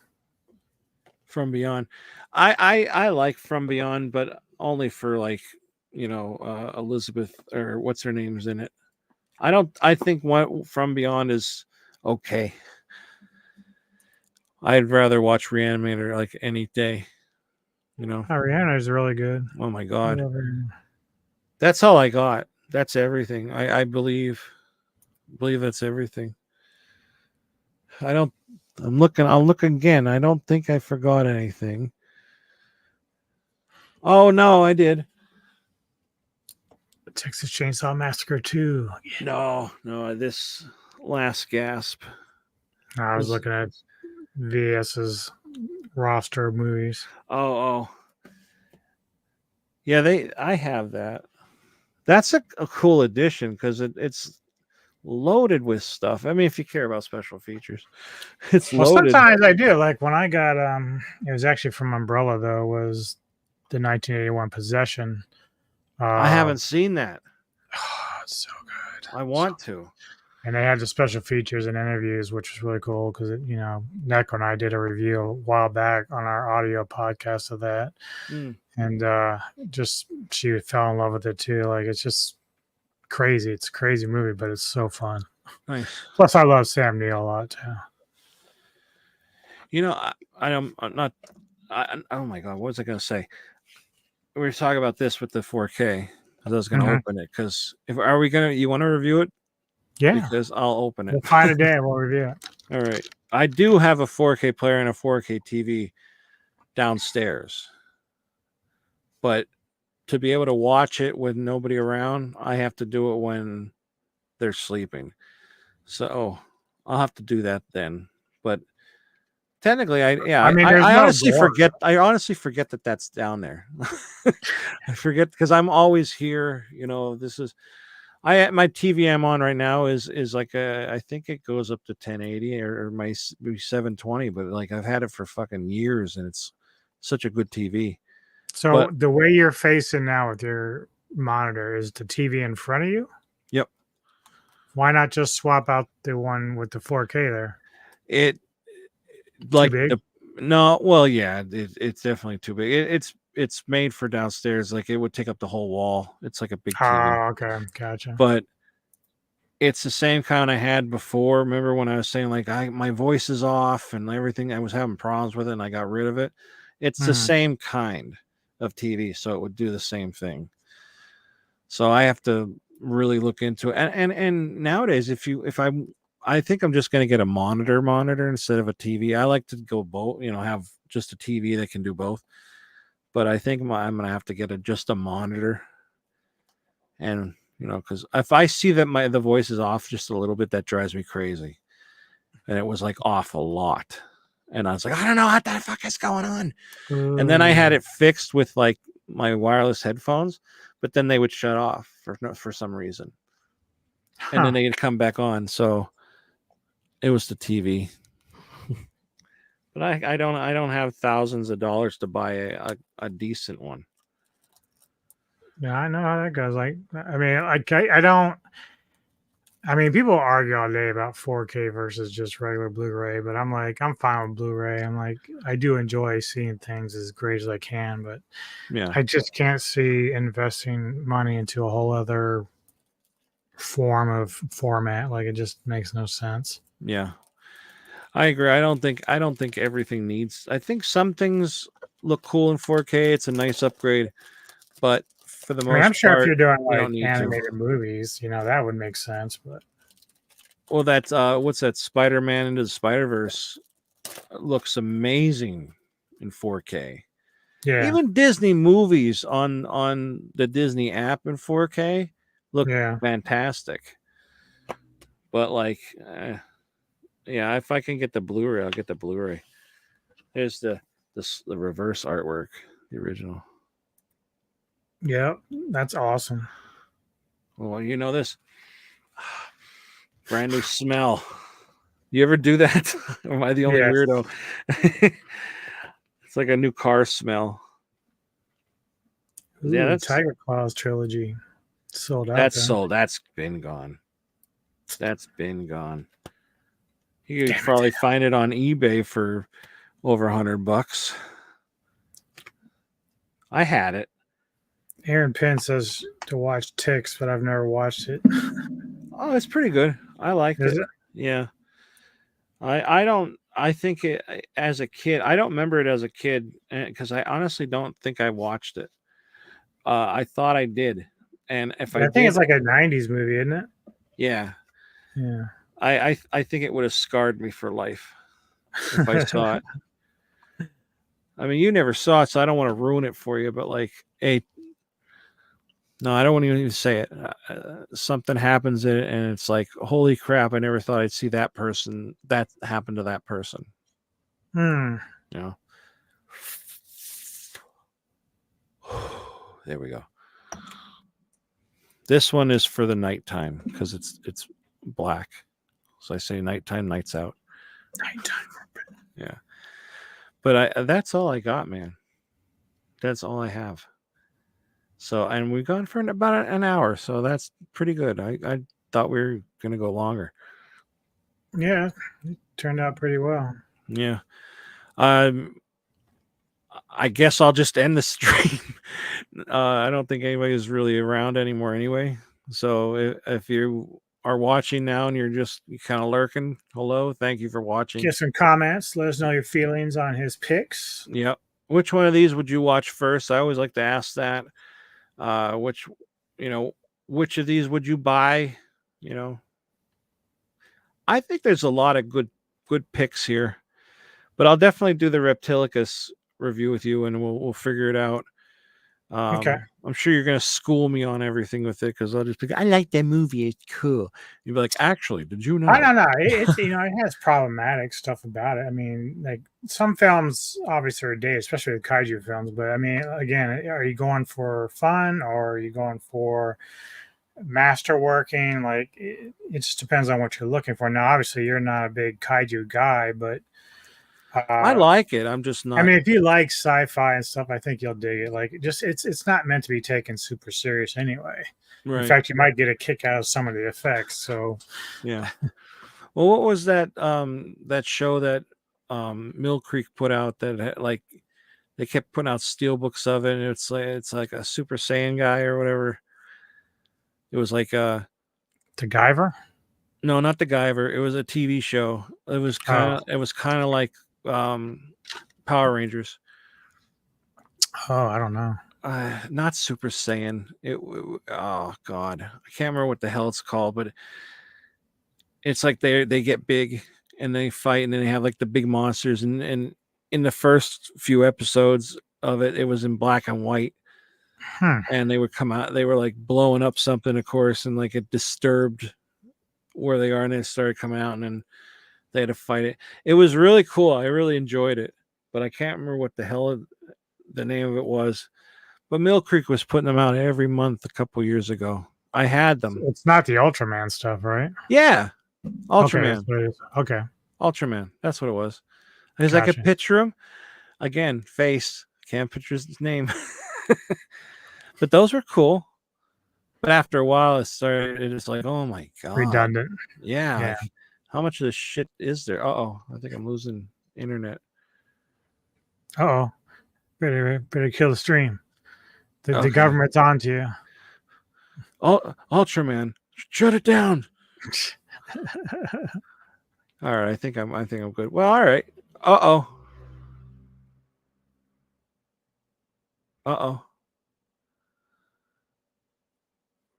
From Beyond. I like From Beyond, but only for like Elizabeth, or what's her name's in it. I think what From Beyond is okay. I'd rather watch Reanimator like any day. Rihanna is really good. Oh my god. That's all I got. That's everything. I believe that's everything. I'll look again. I don't think I forgot anything. Oh no, I did. Texas Chainsaw Massacre 2. Yeah. No, this Last Gasp. I was looking at VS's roster of movies. Oh. Yeah, I have that. That's a cool addition because it's loaded with stuff. I mean, if you care about special features, it's loaded. Sometimes I do. Like when I got it was actually from Umbrella though, was the 1981 Possession. I haven't seen that. It's so good. I want to. And they had the special features and interviews, which was really cool because Neko and I did a review a while back on our audio podcast of that. And just she fell in love with it too. Like it's just crazy. It's a crazy movie, but it's so fun. Nice. Plus, I love Sam Neill a lot too. I'm not. Oh my god, what was I going to say? We were talking about this with the 4K. I was going to open it because you want to review it? Yeah, because I'll open it. We'll find a day and we'll review it. All right. I do have a 4K player and a 4K TV downstairs, but to be able to watch it with nobody around, I have to do it when they're sleeping. So I'll have to do that then. But technically, I honestly forget. I honestly forget that that's down there. I forget because I'm always here. This is. My TV I'm on right now is like I think it goes up to 1080 or my 720, but like I've had it for fucking years and it's such a good TV. So the way you're facing now with your monitor is the TV in front of you? Yep. Why not just swap out the one with the 4K there? Like too big? It's definitely too big. It's made for downstairs. Like it would take up the whole wall. It's like a big TV. Oh, okay, gotcha. But it's the same kind I had before. Remember when I was saying like my voice is off and everything? I was having problems with it and I got rid of it. It's the same kind of TV, so it would do the same thing. So I have to really look into it. And nowadays, I think I'm just going to get a monitor instead of a TV. I like to go both. Have just a TV that can do both. But I think I'm going to have to get just a monitor. And, because if I see that the voice is off just a little bit, that drives me crazy. And it was like off a lot. And I was like, I don't know what the fuck is going on. And then I had it fixed with like my wireless headphones, but then they would shut off for some reason. And then they'd come back on. So it was the TV. But I don't have thousands of dollars to buy a decent one. Yeah, I know how that goes. Like, I mean, people argue all day about 4K versus just regular Blu-ray, but I'm like, I'm fine with Blu-ray. I'm like, I do enjoy seeing things as great as I can, but yeah, I just can't see investing money into a whole other form of format. Like, it just makes no sense. Yeah. I agree. I don't think everything needs. I think some things look cool in 4K. It's a nice upgrade, but for the most part, I'm sure if you're doing like you animated movies, that would make sense. But that's what's that? Spider-Man Into the Spider-Verse looks amazing in 4K. Yeah, even Disney movies on the Disney app in 4K look fantastic. But like, yeah, if I can get the Blu-ray, I'll get the Blu-ray. There's the reverse artwork, the original. Yep, that's awesome. Well, you know this brand new smell. You ever do that? Or am I the only Yes. weirdo? It's like a new car smell. Ooh, Yeah, Tiger Claws trilogy sold out that's though. sold. That's been gone. That's been gone. You could Damn it. probably find it on eBay for over $100. I had it. Aaron Penn says to watch Ticks, but I've never watched it. Oh, it's pretty good. I liked Is it. it? Yeah. I don't. I think it as a kid. I don't remember it as a kid because I honestly don't think I watched it. I thought I did, and if I I think did, it's like a '90s movie, isn't it? yeah, Yeah. I think it would have scarred me for life if I saw it. I mean, you never saw it, so I don't want to ruin it for you. But like, hey, no, I don't want to even say it. Something happens in it, and it's like, holy crap! I never thought I'd see that person. That happened to that person. Hmm. You know. There we go. This one is for the nighttime because it's black. So I say nighttime, nights out. Nighttime. Yeah. But that's all I got, man. That's all I have. So, and we've gone for about an hour, so that's pretty good. I thought we were gonna go longer. Yeah, it turned out pretty well. Yeah. I guess I'll just end the stream. I don't think anybody's really around anymore anyway. So if you are watching now and you're just kind of lurking, hello, thank you for watching. Get some comments. Let us know your feelings on his picks. Yep. Which one of these would you watch first? I always like to ask that. Which, which of these would you buy? You know, I think there's a lot of good picks here, but I'll definitely do the Reptilicus review with you, and we'll figure it out. Okay. I'm sure you're gonna school me on everything with it because I'll just be, I like that movie. It's cool. You'll be like, actually, did you know? I don't know. It's it has problematic stuff about it. I mean, like some films obviously are dated, especially the kaiju films. But I mean, again, are you going for fun or are you going for masterworking? Like it just depends on what you're looking for. Now, obviously, you're not a big kaiju guy, but I like it. I'm just not. I mean, if you like sci-fi and stuff, I think you'll dig it. Like, just it's not meant to be taken super serious anyway. right. In fact, you might get a kick out of some of the effects. So, yeah. Well, what was that that show that Mill Creek put out that had, like they kept putting out steel books of it, and it's like a Super Saiyan guy or whatever. It was like the Guyver? no, not the Guyver. It was a TV show. It was kind of like Power Rangers. Oh, I don't know. Not Super Saiyan. Oh god, I can't remember what the hell it's called, but it's like they get big and they fight, and then they have like the big monsters, and in the first few episodes of it, it was in black and white. And they would come out, they were like blowing up something, of course, and like it disturbed where they are, and they started coming out, and then they had to fight it. It was really cool. I really enjoyed it, but I can't remember what the hell the name of it was. But Mill Creek was putting them out every month a couple years ago. I had them. It's not the Ultraman stuff, right? Yeah, Ultraman. Okay. Ultraman. That's what it was. Because Gotcha. I could picture him again. Face, can't picture his name. But those were cool. But after a while, it's like, oh my god, redundant. Yeah. Like, how much of this shit is there? Oh, I think I'm losing internet. Oh, better kill the stream. The Okay. government's on to you. Ultraman, shut it down. All right, I think I'm good. Well, all right. Uh-oh.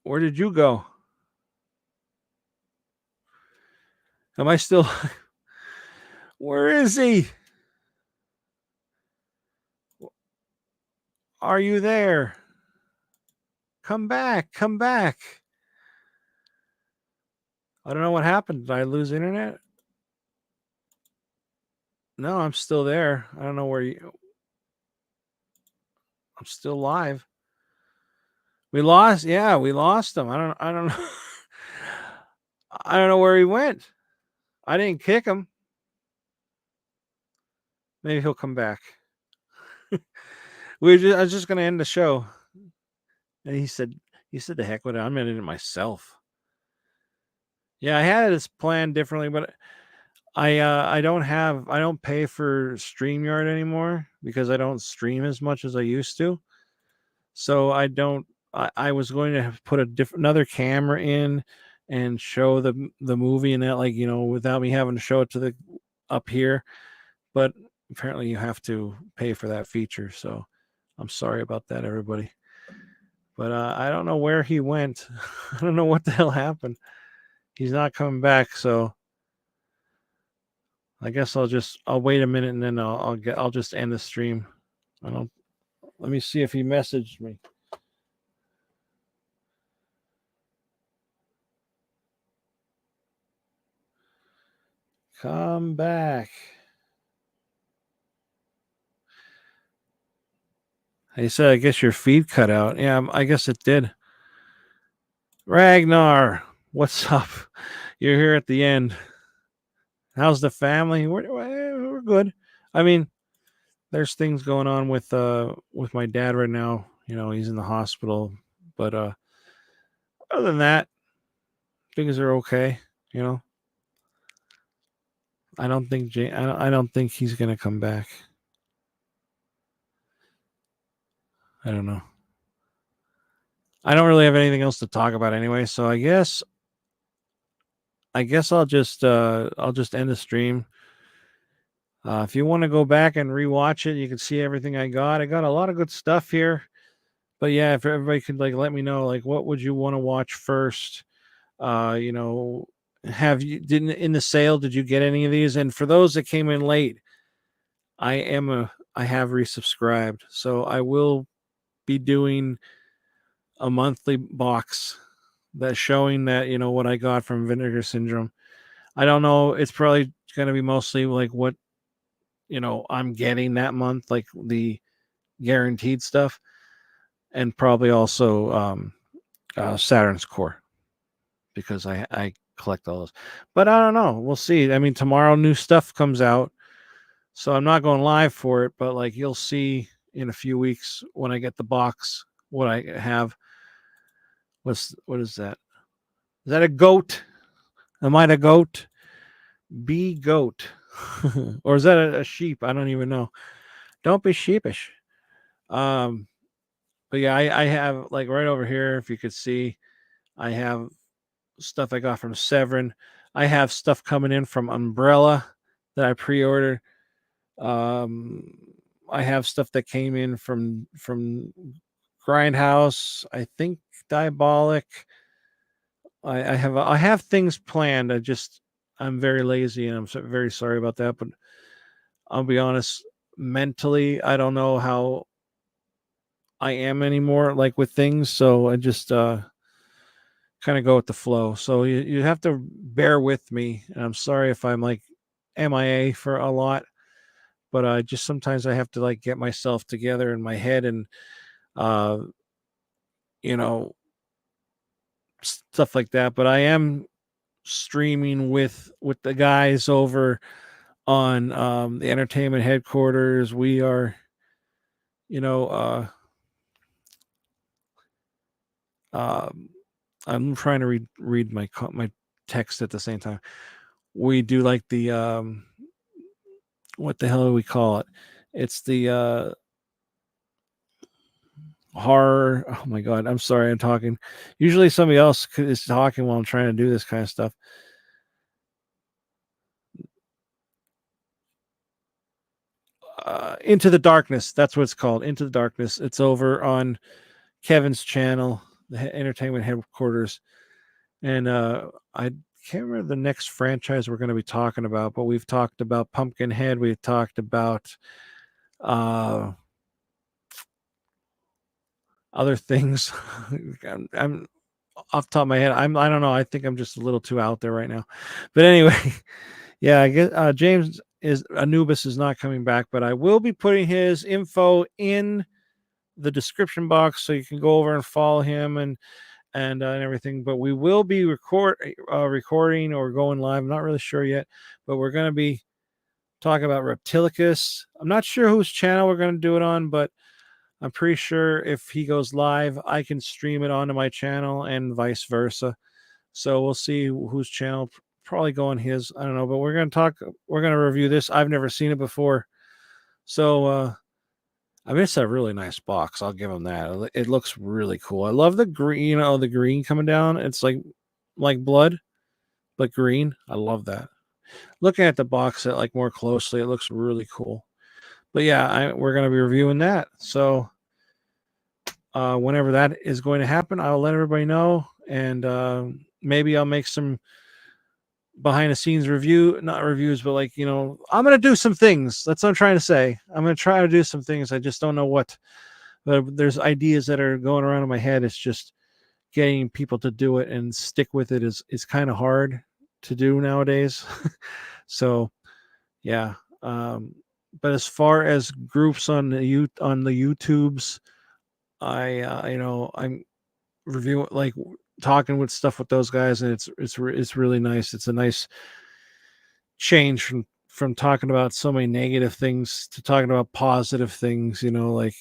Where did you go? Am I still? Where is he? Are you there? Come back. I don't know what happened. Did I lose internet? No, I'm still there. I don't know where you. I'm still live. We lost. Yeah, we lost him. I don't know. I don't know where he went. I didn't kick him. Maybe he'll come back. I was just gonna end the show, and he said, the heck with it. I'm ending it myself." Yeah, I had this planned differently, but I don't pay for StreamYard anymore because I don't stream as much as I used to. So I don't. I was going to put another camera in and show the movie and that, like, without me having to show it to the up here. But apparently you have to pay for that feature. So I'm sorry about that, everybody. But I don't know where he went. I don't know what the hell happened. He's not coming back. So I guess I'll wait a minute and then I'll just end the stream. Let me see if he messaged me. Come back. He said, I guess your feed cut out. Yeah, I guess it did. Ragnar, what's up? You're here at the end. How's the family? We're good. I mean, there's things going on with my dad right now. He's in the hospital, but other than that, things are okay. I don't think I don't think he's gonna come back. I don't know. I don't really have anything else to talk about anyway, so I guess I'll just end the stream. If you want to go back and rewatch it, you can see everything I got. I got a lot of good stuff here. But yeah, if everybody could let me know, what would you want to watch first? Have you didn't in the sale? Did you get any of these? And for those that came in late, I have resubscribed, so I will be doing a monthly box that's showing that what I got from Vinegar Syndrome. I don't know. It's probably going to be mostly what I'm getting that month, like the guaranteed stuff, and probably also Saturn's Core because I collect all those. But I don't know. We'll see. I mean, tomorrow new stuff comes out, so I'm not going live for it. But you'll see in a few weeks when I get the box what I have. What is that? Is that a goat? Am I the goat? Be goat. Or is that a sheep? I don't even know. Don't be sheepish. But yeah, I have right over here, if you could see, I have stuff I got from Severin. I have stuff coming in from Umbrella that I pre-ordered. I have stuff that came in from Grindhouse. I think Diabolic. I have things planned. I'm very lazy and I'm very sorry about that. But I'll be honest, mentally, I don't know how I am anymore, with things. So I just kind of go with the flow. So you have to bear with me. And I'm sorry if I'm MIA for a lot, but just sometimes I have to get myself together in my head and you know stuff like that. But I am streaming with the guys over on the entertainment headquarters. We are I'm trying to read my text at the same time. We do the what the hell do we call it? It's the horror. Oh my god, I'm sorry, I'm talking. Usually somebody else is talking while I'm trying to do this kind of stuff. Into the Darkness, that's what it's called. Into the Darkness. It's over on Kevin's channel, the entertainment headquarters. And I can't remember the next franchise we're going to be talking about, but we've talked about Pumpkinhead. We've talked about other things. I'm off the top of my head. I don't know. I think I'm just a little too out there right now. But anyway, yeah, I guess James is Anubis is not coming back, but I will be putting his info in the description box so you can go over and follow him and everything. But we will be recording or going live. I'm not really sure yet, but we're going to be talking about Reptilicus. I'm not sure whose channel we're going to do it on, but I'm pretty sure if he goes live, I can stream it onto my channel and vice versa. So we'll see whose channel. Probably go on his. I don't know, but we're going to review this. I've never seen it before. So I mean, it's a really nice box. I'll give him that. It looks really cool. I love the green, the green coming down. It's like blood, but green. I love that. Looking at the box set like more closely, it looks really cool. But yeah, we're going to be reviewing that. So whenever that is going to happen, I'll let everybody know. And maybe I'll make some behind the scenes not reviews, but like, I'm going to do some things. That's what I'm trying to say. I'm going to try to do some things. I just don't know what, but there's ideas that are going around in my head. It's just getting people to do it and stick with it is kind of hard to do nowadays. So yeah. But as far as groups on the YouTubes, I'm reviewing, like talking with stuff with those guys, and it's really nice. It's a nice change from talking about so many negative things to talking about positive things. Like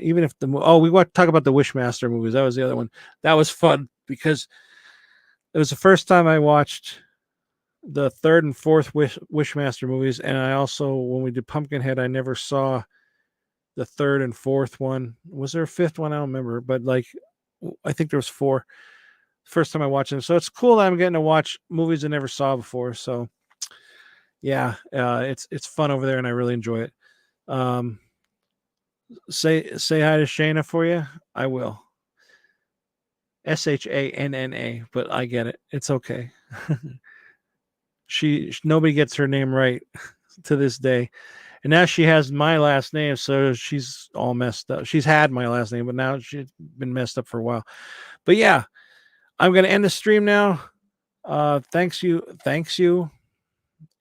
even if we want to talk about the Wishmaster movies. That was the other one. That was fun because it was the first time I watched the third and fourth Wishmaster movies, and I also, when we did Pumpkinhead, I never saw the third and fourth one. Was there a fifth one? I don't remember, but like I think there was four. First time I watched them, so it's cool that I'm getting to watch movies I never saw before. So yeah, it's fun over there, and I really enjoy it. Say hi to Shayna for you. I will. Shanna, but I get it. It's okay. Nobody gets her name right to this day. And now she has my last name, so she's all messed up. She's had my last name, but now she's been messed up for a while. But yeah, I'm going to end the stream now. Thanks you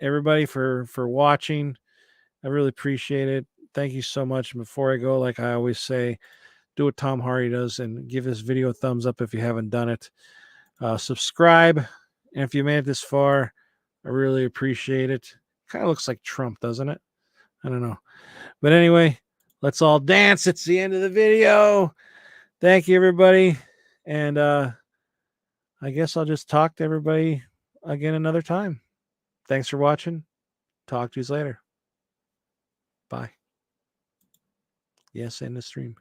everybody for watching. I really appreciate it. Thank you so much. And before I go, like I always say, do what Tom Hardy does and give this video a thumbs up if you haven't done it. Subscribe, and if you made it this far, I really appreciate it. Kind of looks like Trump, doesn't it? I don't know. But anyway, let's all dance. It's the end of the video. Thank you, everybody. And I guess I'll just talk to everybody again another time. Thanks for watching. Talk to you later. Bye. Yes, end the stream.